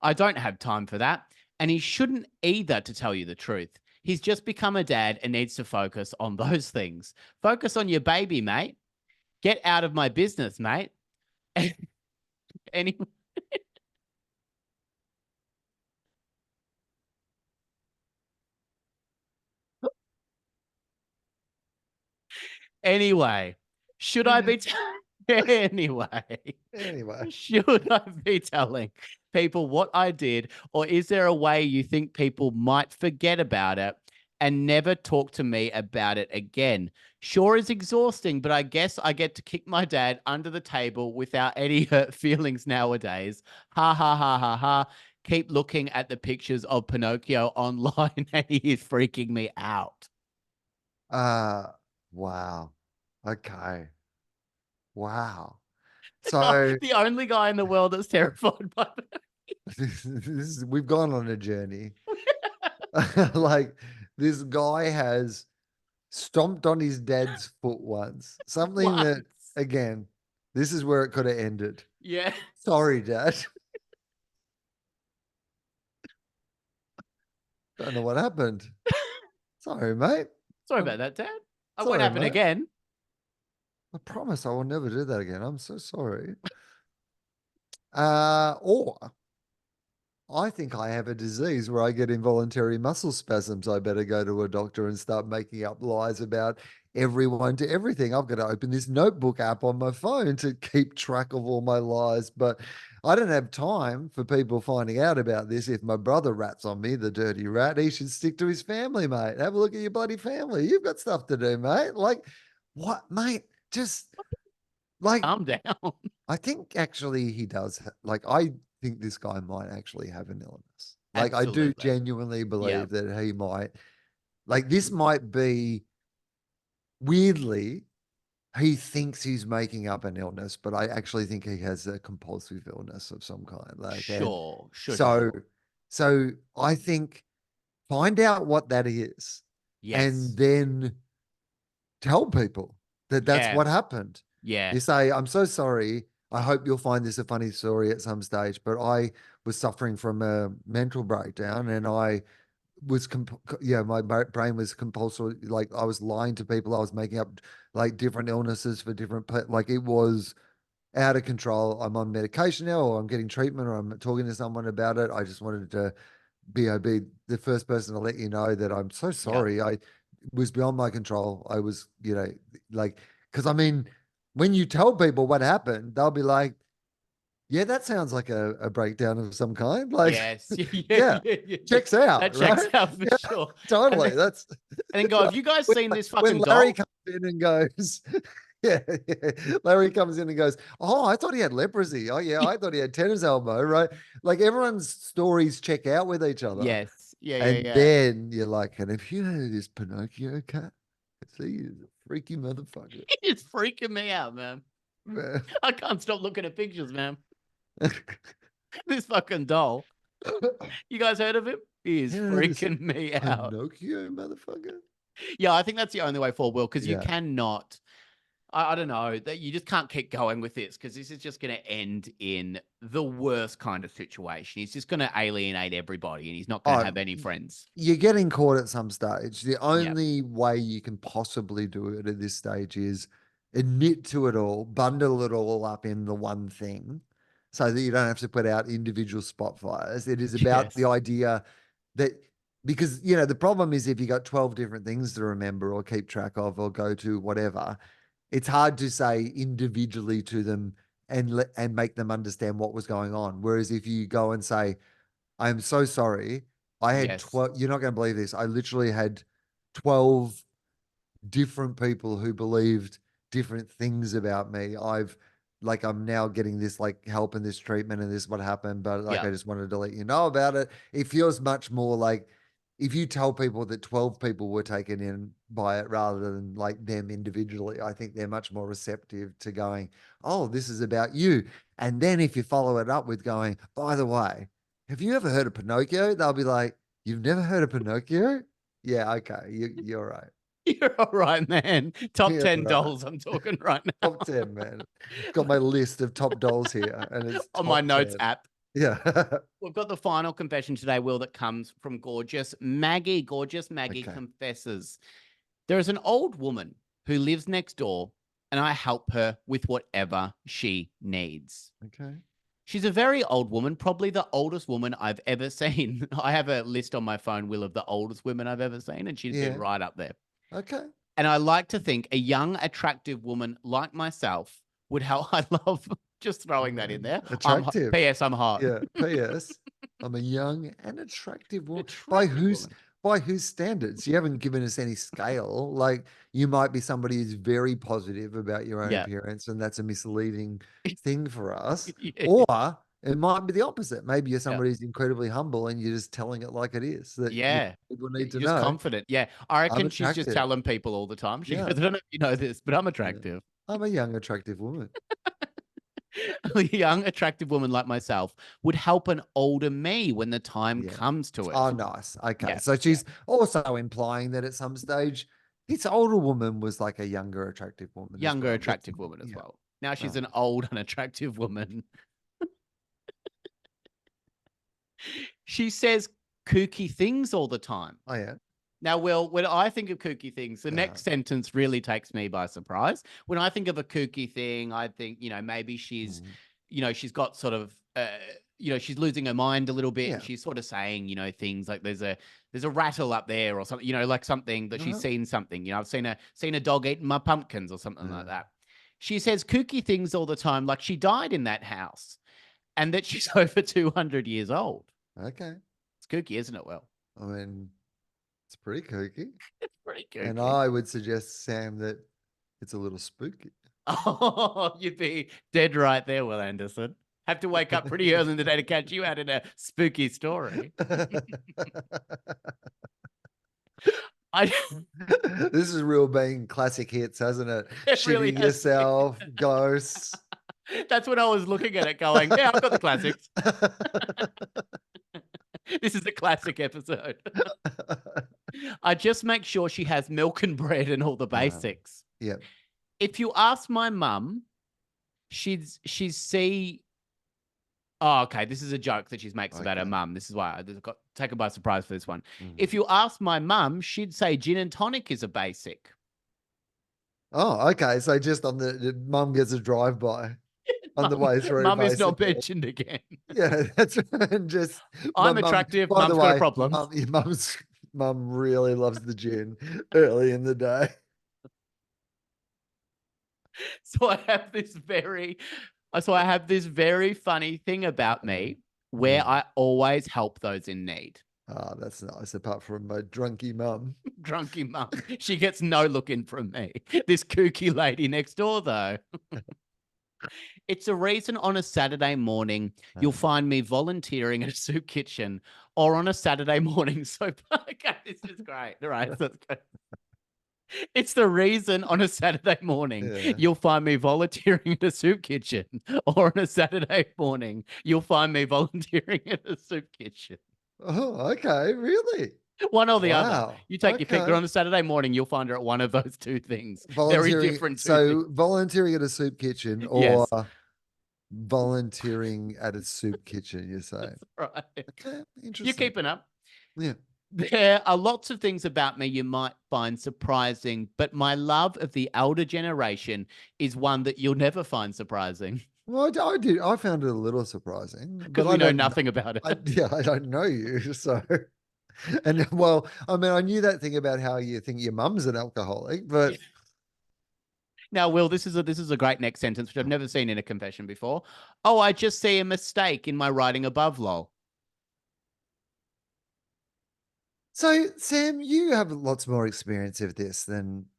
I don't have time for that. And he shouldn't either, to tell you the truth. He's just become a dad and needs to focus on those things. Focus on your baby, mate. Get out of my business, mate. Any, anyway, should I be anyway? Anyway, Should I be telling people what I did, or is there a way you think people might forget about it and never talk to me about it again? Sure is exhausting, but I guess I get to kick my dad under the table without any hurt feelings nowadays. Ha ha ha ha ha. Keep looking at the pictures of Pinocchio online and he is freaking me out. uh, wow. Okay. Wow. So The only guy in the world that's terrified by that. we've gone on a journey. Like this guy has stomped on his dad's foot once. Something that, Once. again, this is where it could have ended. Yeah. Sorry, Dad. Don't know what happened. Sorry, mate. Sorry I- about that, Dad. It won't Sorry, happen mate. again. I promise I will never do that again. I'm so sorry. Or I think I have a disease where I get involuntary muscle spasms. I better go to a doctor and start making up lies about everyone to everything. I've got to open this notebook app on my phone to keep track of all my lies. But I don't have time for people finding out about this. If my brother rats on me, the dirty rat, he should stick to his family, mate. Have a look at your bloody family. You've got stuff to do, mate. Like, what, mate? Just like Calm down. I think actually he does. Like, I think this guy might actually have an illness. Like, I do Absolutely. genuinely Yeah. believe that he might. Like, this might be weirdly, he thinks he's making up an illness, but I actually think he has a compulsive illness of some kind. Like, and Sure. so, Sure. so I think find out what that is and Yes. then tell people that that's Yeah. what happened. Yeah. You say, I'm so sorry. I hope you'll find this a funny story at some stage, but I was suffering from a mental breakdown and I was, my brain was compulsory. Like I was lying to people. I was making up like different illnesses for different, like it was out of control. I'm on medication now, or I'm getting treatment, or I'm talking to someone about it. I just wanted to be the first person to let you know that I'm so Yeah. sorry. I was beyond my control. I was, like, because I mean, when you tell people what happened, they'll be like, yeah, that sounds like a breakdown of some kind. Like, Yes. Yeah. yeah, Yeah. Yeah. Yeah. checks out, That checks right? out for Yeah, sure. And totally. then, That's and then go, have you guys when, seen this when fucking Larry doll? comes in and goes, yeah, yeah, Larry comes in and goes, oh, I thought he had leprosy. Oh, yeah, I thought he had tennis elbow, right? Like everyone's stories check out with each other. Yes. Yeah. Yeah. And Yeah. then you're like, and have you heard of this Pinocchio cat? See, he's a freaky motherfucker. It's freaking me out, man. Man. I can't stop looking at pictures, man. This fucking doll. You guys heard of him? He is You know this freaking me out. Pinocchio motherfucker? Yeah, I think that's the only way forward, Will, because you Yeah. cannot. I don't know that you just can't keep going with this because this is just going to end in the worst kind of situation. He's just going to alienate everybody, and he's not going to Oh, have any friends. you're getting caught at some stage. The Yeah. only way you can possibly do it at this stage is admit to it all, bundle it all up in the one thing so that you don't have to put out individual spot fires. It is about the Yes. idea that because the problem is if you got 12 different things to remember or keep track of or go to whatever, it's hard to say individually to them and make them understand what was going on. Whereas if you go and say, I'm so sorry. I had Yes. 12, you're not going to believe this. I literally had 12 different people who believed different things about me. I'm now getting this like help and this treatment and this what happened, but like Yeah. I just wanted to let you know about it. It feels much more like if you tell people that 12 people were taken in by it rather than like them individually, I think they're much more receptive to going, oh, this is about you. And then if you follow it up with going, by the way, have you ever heard of Pinocchio? They'll be like, you've never heard of Pinocchio? Yeah, okay, you're right. You're all right, man. Top Yeah, 10 right. dolls I'm talking right now. Top 10, man. Got my list of top dolls here, and it's On my top notes 10. app. Yeah. We've got the final confession today, Will, that comes from gorgeous Maggie. Gorgeous Maggie Okay. confesses. There is an old woman who lives next door, and I help her with whatever she needs. Okay. She's a very old woman, probably the oldest woman I've ever seen. I have a list on my phone, Will, of the oldest women I've ever seen, and she's been Yeah. right up there. Okay. And I like to think a young, attractive woman like myself would help. I love just throwing that in there. Attractive. P.S. I'm hot. Yeah. P.S. I'm a young and attractive woman. Attractive woman. By whose standards? You haven't given us any scale. Like you might be somebody who's very positive about your own Yeah. appearance, and that's a misleading thing for us. Yeah. Or it might be the opposite. Maybe you're Yeah. somebody who's incredibly humble and you're just telling it like it is that Yeah. people You're need to just know confident. Yeah. I I'm reckon she's just attractive. telling people all the time. She goes, Yeah. I don't know if you know this, but I'm Yeah. attractive. I'm a young, attractive woman. A young, attractive woman like myself would help an older me when the time Yeah. comes to Oh, it. nice. Okay. Yeah. So Yeah. she's also implying that at some stage this older woman was like a younger, attractive woman as Younger, well. That's attractive woman as yeah. well. Now she's Oh, an old, unattractive woman. She says kooky things all the time. oh yeah. Now, Will, when I think of kooky things, the Uh, next sentence really takes me by surprise. When I think of a kooky thing, I think, maybe mm, she's got sort of, she's losing her mind a little bit and yeah. she's sort of saying, things like there's a rattle up there or something, like something that she's Uh-huh. seen something, I've seen a dog eating my pumpkins or something like Yeah. that. She says kooky things all the time, like she died in that house and that she's over 200 years old. Okay. It's kooky, isn't it, Will? I mean, it's pretty kooky. It's pretty And kooky. I would suggest, Sam, that it's a little spooky. Oh, you'd be dead right there, Will Anderson. Have to wake up pretty early in the day to catch you out in a spooky story. I This is real being classic hits, hasn't it? it really Shitting has been. yourself, ghosts. That's when I was looking at it going, yeah, I've got the classics. This is a classic episode. I just make sure she has milk and bread and all the basics. Yeah. If you ask my mum, she'd see. Oh, okay. This is a joke that she makes about her Okay. mum. This is why I got taken by surprise for this one. Mhm. If you ask my mum, she'd say gin and tonic is a basic. Oh, okay. So just on the mum gets a drive by on the way through, Mum is not basically. mentioned again. Yeah, that's right. And just I'm mum, attractive. by the Mum's got a way, problem. your mum really loves the gin early in the day. So I have this very funny thing about me where Mm. I always help those in need. Oh, that's nice. Apart from my drunky mum. Drunky mum. She gets no look in from me. This kooky lady next door, though. It's a reason on a Saturday morning you'll find me volunteering at a soup kitchen or on a Saturday morning soap. Okay, this is great. All right, that's good. It's the reason on a Saturday morning Yeah. you'll find me volunteering at a soup kitchen or on a Saturday morning you'll find me volunteering at a soup kitchen. Oh, okay. Really? One or the other. Wow. You take your pick, but Okay. on a Saturday morning you'll find her at one of those two things. Very Volunteering. different two things. So volunteering at a soup kitchen or Yes. volunteering at a soup kitchen, you say? Right. Okay. You're Interesting. keeping up. Yeah. There are lots of things about me you might find surprising, but my love of the elder generation is one that you'll never find surprising Well, I did. I found it a little surprising, because but we I know don't. nothing about it. I don't know you, so. And well, I mean, I knew that thing about how you think your mum's an alcoholic, but Now, Will, this is a great next sentence, which I've never seen in a confession before. Oh, I just see a mistake in my writing above, lol. so Sam, you have lots more experience of this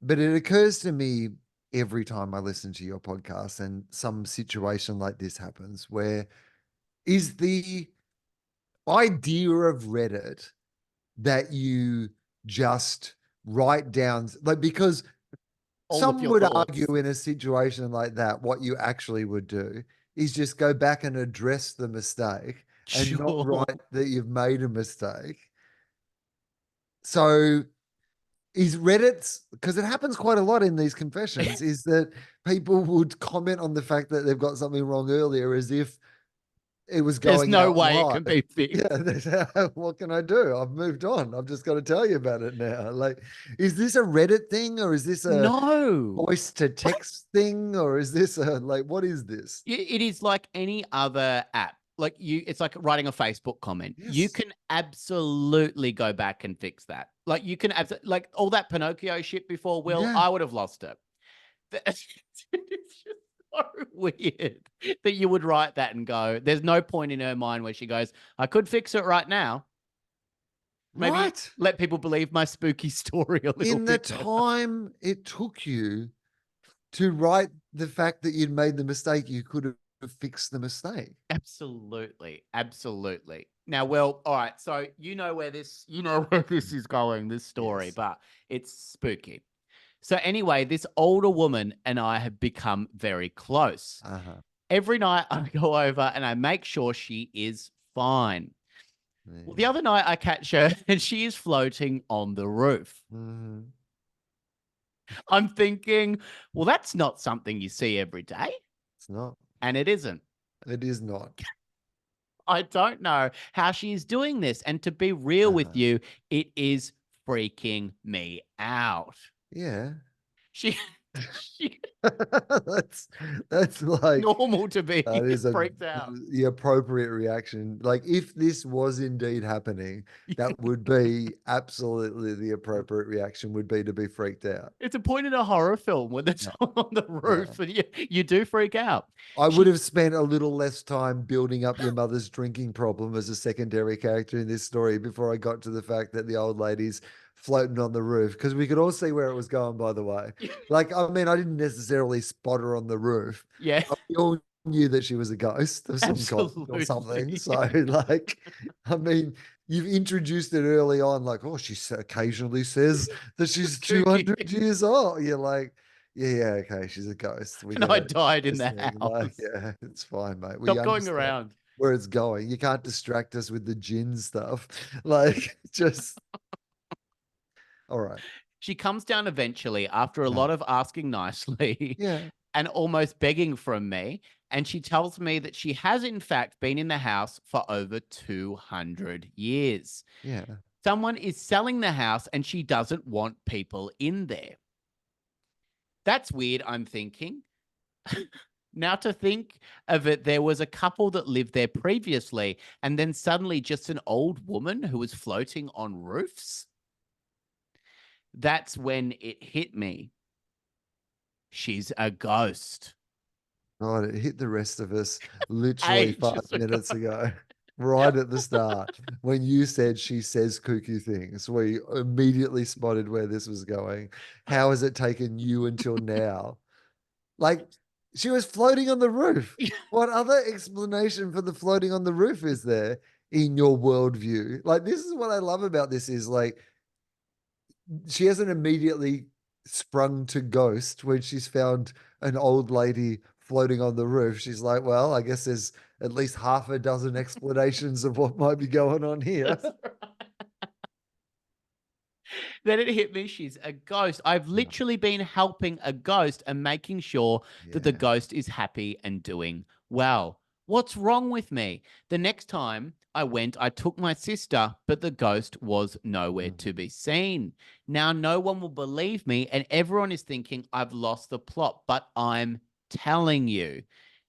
but it occurs to me every time I listen to your podcast and some situation like this happens where is the idea of Reddit that you just write down like because All of some your would thoughts. argue in a situation like that, what you actually would do is just go back and address the mistake and not Sure. write that you've made a mistake. So is Reddit's, because it happens quite a lot in these confessions, is that people would comment on the fact that they've got something wrong earlier as if it was There's going no out way it can live. be fixed. Yeah, what can I do? I've moved on. I've just got to tell you about it now. Like, is this a Reddit thing or is this a No. voice to text thing or is this a like what is this? It is like any other app. Like it's like writing a Facebook comment. You Yes. can absolutely go back and fix that. Like you can like all that Pinocchio shit before, Will, Yeah. I would have lost it. It's just so weird that you would write that and go, there's no point in her mind where she goes, I could fix it right now. Maybe Right. let people believe my spooky story a little In the bit better. time it took you to write the fact that you'd made the mistake, you could have fixed the mistake. Absolutely. Absolutely. Now, well, all right. So you know where this is going, this story, Yes. but it's spooky. So anyway, this older woman and I have become very close. Uh-huh. Every night I go over and I make sure she is fine. Well, the Yeah. other night I catch her and she is floating on the roof. Mhm. I'm thinking, well, that's not something you see every day. It's not. And it isn't. It is not. I don't know how she's doing this. And to be real with Uh-huh. you, it is freaking me out. Yeah. She, she that's that's like normal to that be is a freaked out. the appropriate reaction. Like if this was indeed happening, that would be absolutely the appropriate reaction would be to be freaked out. It's a point in a horror film when there's No, someone on the no. roof and you do freak out. I would She have spent a little less time building up your mother's drinking problem as a secondary character in this story before I got to the fact that the old lady's floating on the roof because we could all see where it was going, by the way. Like, I mean, I didn't necessarily spot her on the roof. yeah, But we all knew that she was a ghost of some kind or something. absolutely. So, like, I mean, you've introduced it early on, like, oh, occasionally says that she's Spooky. 200 years old. You're like, yeah, okay, she's a ghost. We And get I it. died in This the thing, like, house. yeah, it's fine, mate. We Stop going understand around. where it's going. You can't distract us with the gin stuff. Like, just all right. She comes down eventually after a Uh, lot of asking nicely yeah, and almost begging from me. And she tells me that she has, in fact, been in the house for over 200 years. yeah. Someone is selling the house and she doesn't want people in there. That's weird, I'm thinking. Now to think of it, there was a couple that lived there previously, and then suddenly just an old woman who was floating on roofs. That's when it hit me. She's a ghost. God, it hit the rest of us literally five Ages ago. minutes ago, right at the start. When you said she says kooky things, we immediately spotted where this was going. How has it taken you until now? Like, she was floating on the roof. What other explanation for the floating on the roof is there in your worldview? Like, this is what I love about this is like, she hasn't immediately sprung to ghost when she's found an old lady floating on the roof. She's like, well, I guess there's at least half a dozen explanations of what might be going on here. That's right. Then it hit me. She's a ghost. I've literally been helping a ghost and making sure that the Yeah. ghost is happy and doing well. What's wrong with me? The next time I went, I took my sister, but the ghost was nowhere to be seen. Now, no one will believe me, and everyone is thinking I've lost the plot, but I'm telling you,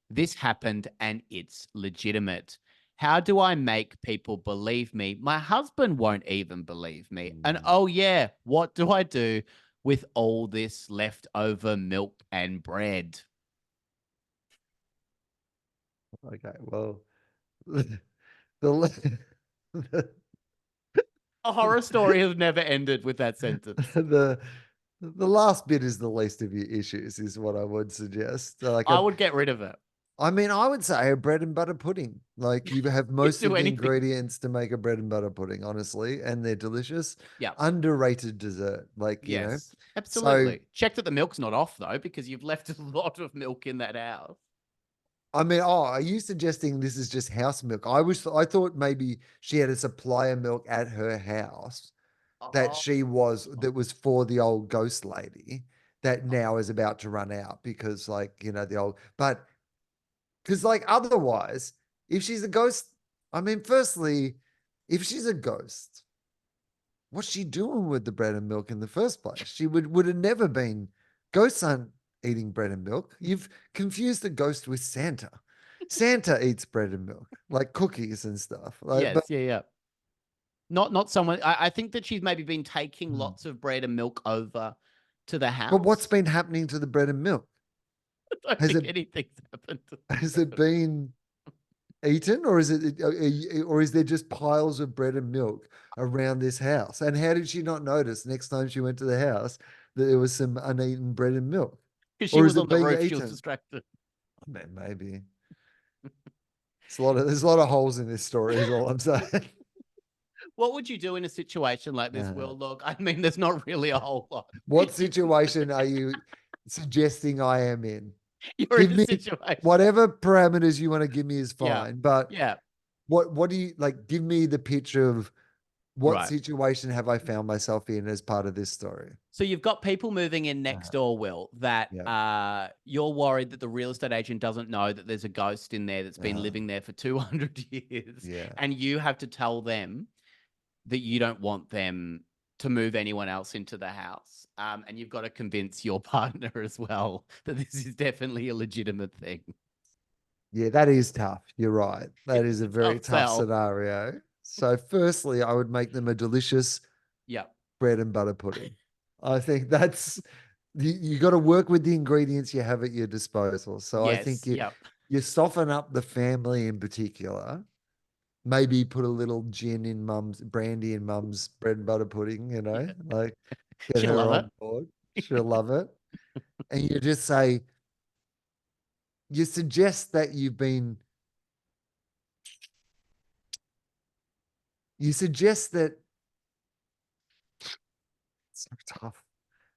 this happened and it's legitimate. How do I make people believe me? My husband won't even believe me. And Mm. oh, yeah, what do I do with all this leftover milk and bread? Okay. Well, the, the, A horror story has never ended with that sentence. the the last bit is the least of your issues, is what I would suggest. Like I a would get rid of it. I mean, I would say a bread and butter pudding. Like you have You'd most do of the anything. ingredients to make a bread and butter pudding, honestly, and they're delicious. Yeah. Underrated dessert, like, you know. Yes. So, Absolutely. Check that the milk's not off though, because you've left a lot of milk in that house. I mean, are you suggesting this is just house milk? I thought maybe she had a supply of milk at her house Oh, that was for the old ghost lady that now is about to run out because like, you know, the old but because like otherwise, if she's a ghost, I mean, firstly, if she's a ghost, what's she doing with the bread and milk in the first place? She would have never been. Ghosts aren't eating bread and milk. You've confused the ghost with Santa. Santa eats bread and milk, like cookies and stuff. Like, Yes, yeah, yeah. Not someone. I think that she's maybe been taking hmm. lots of bread and milk over to the But what's house. been happening to the bread and milk? I don't Has think it anything's happened to has them. it been eaten, or is there just piles of bread and milk around this house? And how did she not notice next time she went to the house that there was some uneaten bread and milk? Because she Or is was on it the being roof, she was eaten? distracted. Man, maybe. There's a lot of holes in this story, is all I'm saying. What would you do in a situation like this, Uh, Will? Look, I mean, there's not really a whole lot. what situation are you suggesting I am in? You're in Give a me situation. whatever parameters you want to give me is Yeah. fine. But Yeah. what do you like? Give me the picture of what Right. situation have I found myself in as part of this story? So you've got people moving in next Uh, door, Will, that yeah. you're worried that the real estate agent doesn't know that there's a ghost in there that's been Uh, living there for 200 years. yeah. And you have to tell them that you don't want them to move anyone else into the house. And you've got to convince your partner as well that this is definitely a legitimate thing. Yeah, that is tough. You're right. That It's is a a very tough tough sell. scenario. So, firstly, I would make them a delicious Yep. bread and butter pudding. I think that's you got to work with the ingredients you have at your disposal. So I think Yes. Yep. you soften up the family in particular. Maybe put a little gin in mum's brandy in mum's bread and butter pudding, Yeah. like get She'll her love on board. She'll love it. And you just say, you suggest that you suggest that it's so tough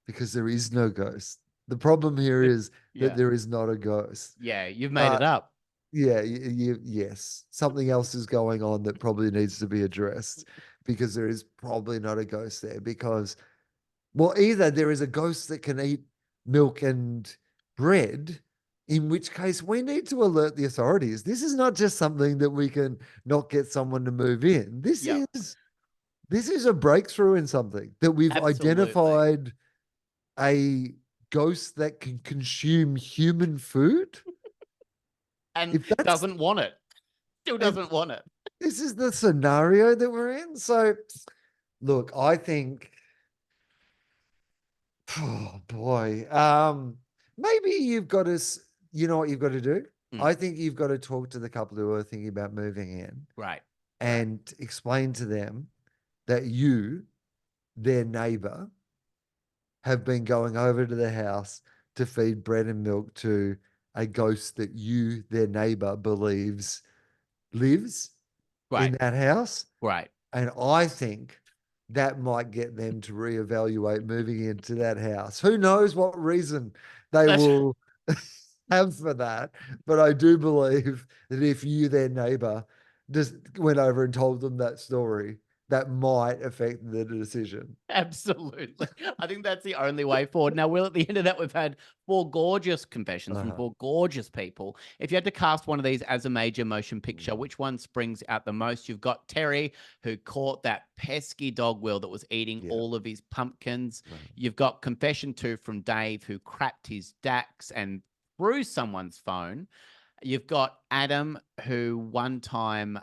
because there is no ghost. The problem here it. is that Yeah. there is not a ghost. Yeah. You've made it But up. yeah, yes, something else is going on that probably needs to be addressed because there is probably not a ghost there. Because, well, either there is a ghost that can eat milk and bread, in which case we need to alert the authorities. This is not just something that we can not get someone to move in. Yep. This is a breakthrough in something that we've Absolutely. identified a ghost that can consume human food. And If that's doesn't want it. Still if doesn't want it. this is the scenario that we're in. So, look, I think, oh boy, maybe you've got to, you know what you've got to do? Mm, I think you've got to talk to the couple who are thinking about moving in right. and explain to them that you, their neighbor, have been going over to the house to feed bread and milk to a ghost that you, their neighbor, believes lives in Right. that house. Right. And I think that might get them to reevaluate moving into that house. Who knows what reason they That's will have for that. But I do believe that if you, their neighbor, just went over and told them that story, that might affect the decision. absolutely. I think that's the only way forward. Now, Will, at the end of that, we've had four gorgeous confessions from Uh-huh. four gorgeous people. If you had to cast one of these as a major motion picture, Mm. which one springs out the most? You've got Terry, who caught that pesky dog, Will, that was eating Yeah. all of his pumpkins. Right. You've got confession two from Dave, who crapped his Dax and threw someone's phone. You've got Adam, who one time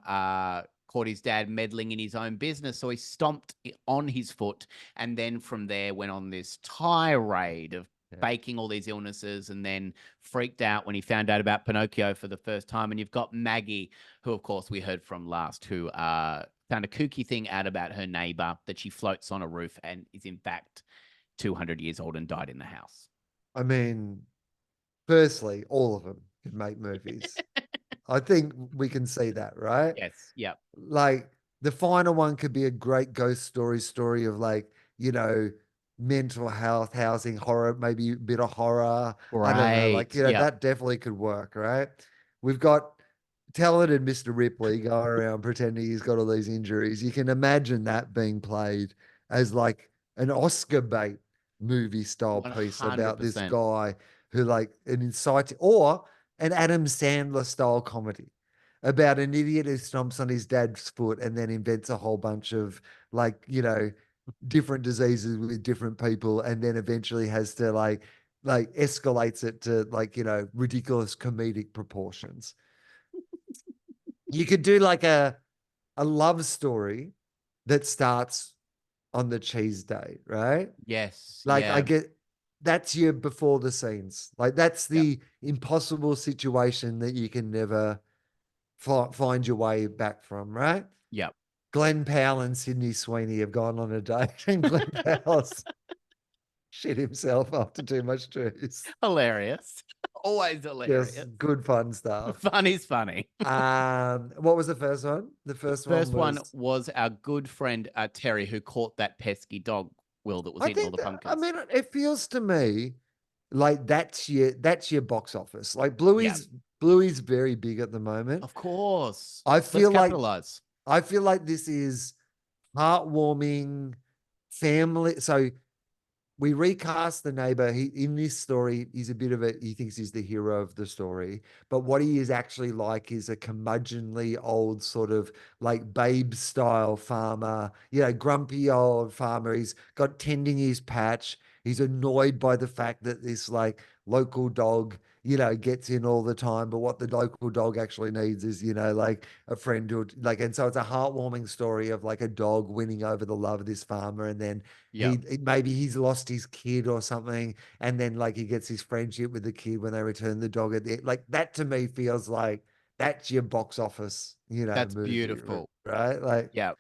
caught his dad meddling in his own business. So he stomped on his foot. And then from there went on this tirade of Yeah. faking all these illnesses and then freaked out when he found out about Pinocchio for the first time. And you've got Maggie, who, of course, we heard from last, who found a kooky thing out about her neighbor that she floats on a roof and is, in fact, 200 years old and died in the house. I mean, firstly, all of them could make movies. I think we can see that, right? Yes. Yep. Like the final one could be a great ghost story of like, mental health, housing, horror, maybe a bit of horror. I don't know. Right. Like, Yep. that definitely could work, right? We've got talented Mr. Ripley going around pretending he's got all these injuries. You can imagine that being played as like an Oscar bait movie style piece about this 100%. guy who like an insight or an Adam Sandler style comedy. about an idiot who stomps on his dad's foot and then invents a whole bunch of like, different diseases with different people, and then eventually has to like escalates it to like, ridiculous comedic proportions. You could do like a love story that starts on the cheese date, right? Yes. Like I Yeah. get that's your before the scenes. Like that's Yep. the impossible situation that you can never find your way back from, right? Yep. Glenn Powell and Sydney Sweeney have gone on a date, and Glenn Powell's shit himself after too much juice. Hilarious. Always hilarious. Just good fun stuff. Funny's funny. What was the first one? The first one First one was was our good friend Terry, who caught that pesky dog, Will, that was I eating all think the that, I pumpkins. mean, it feels to me like that's your box office. Like Yeah, Bluey's very big at the moment. of course. I Let's feel like capitalize. I feel like this is heartwarming family. So we recast the neighbor. He in this story, he's a bit of a he thinks he's the hero of the story. But what he is actually like is a curmudgeonly old sort of like babe style farmer, grumpy old farmer. He's got tending his patch. He's annoyed by the fact that this like local dog, gets in all the time. But what the local dog actually needs is, like a friend who like, and so it's a heartwarming story of like a dog winning over the love of this farmer, and then Yep, maybe he's lost his kid or something, and then like he gets his friendship with the kid when they return the dog at the like that. To me feels like that's your box office, that's movie, beautiful. right? Like, Yeah,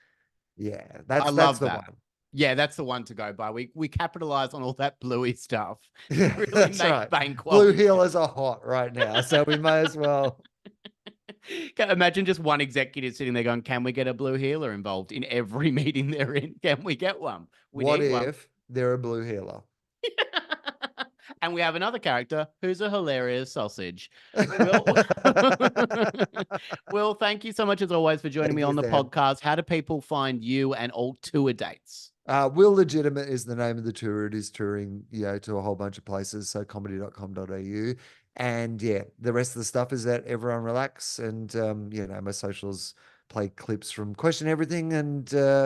yeah, I that's love the that. one. Yeah, that's the one to go by. We capitalize on all that bluey stuff to Yeah, really that's make right. bank while Blue we can. healers are hot right now, so we may as well. Imagine just one executive sitting there going, "Can we get a blue healer involved in every meeting they're in? Can we get one? We What need one." if they're a blue healer? And we have another character who's a hilarious sausage. Will, Will, thank you so much as always for joining Thank me you, on the Sam. podcast. How do people find you and all tour dates? Will Legitimate is the name of the tour. It is touring, to a whole bunch of places. So comedy.com.au. And yeah, the rest of the stuff is at Everyone Relax. And, my socials play clips from Question Everything and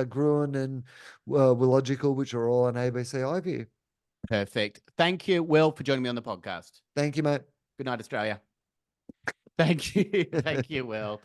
Gruen and Willogical, which are all on ABC iView. Perfect. Thank you, Will, for joining me on the podcast. Thank you, mate. Good night, Australia. Thank you. Thank you, Will. Thank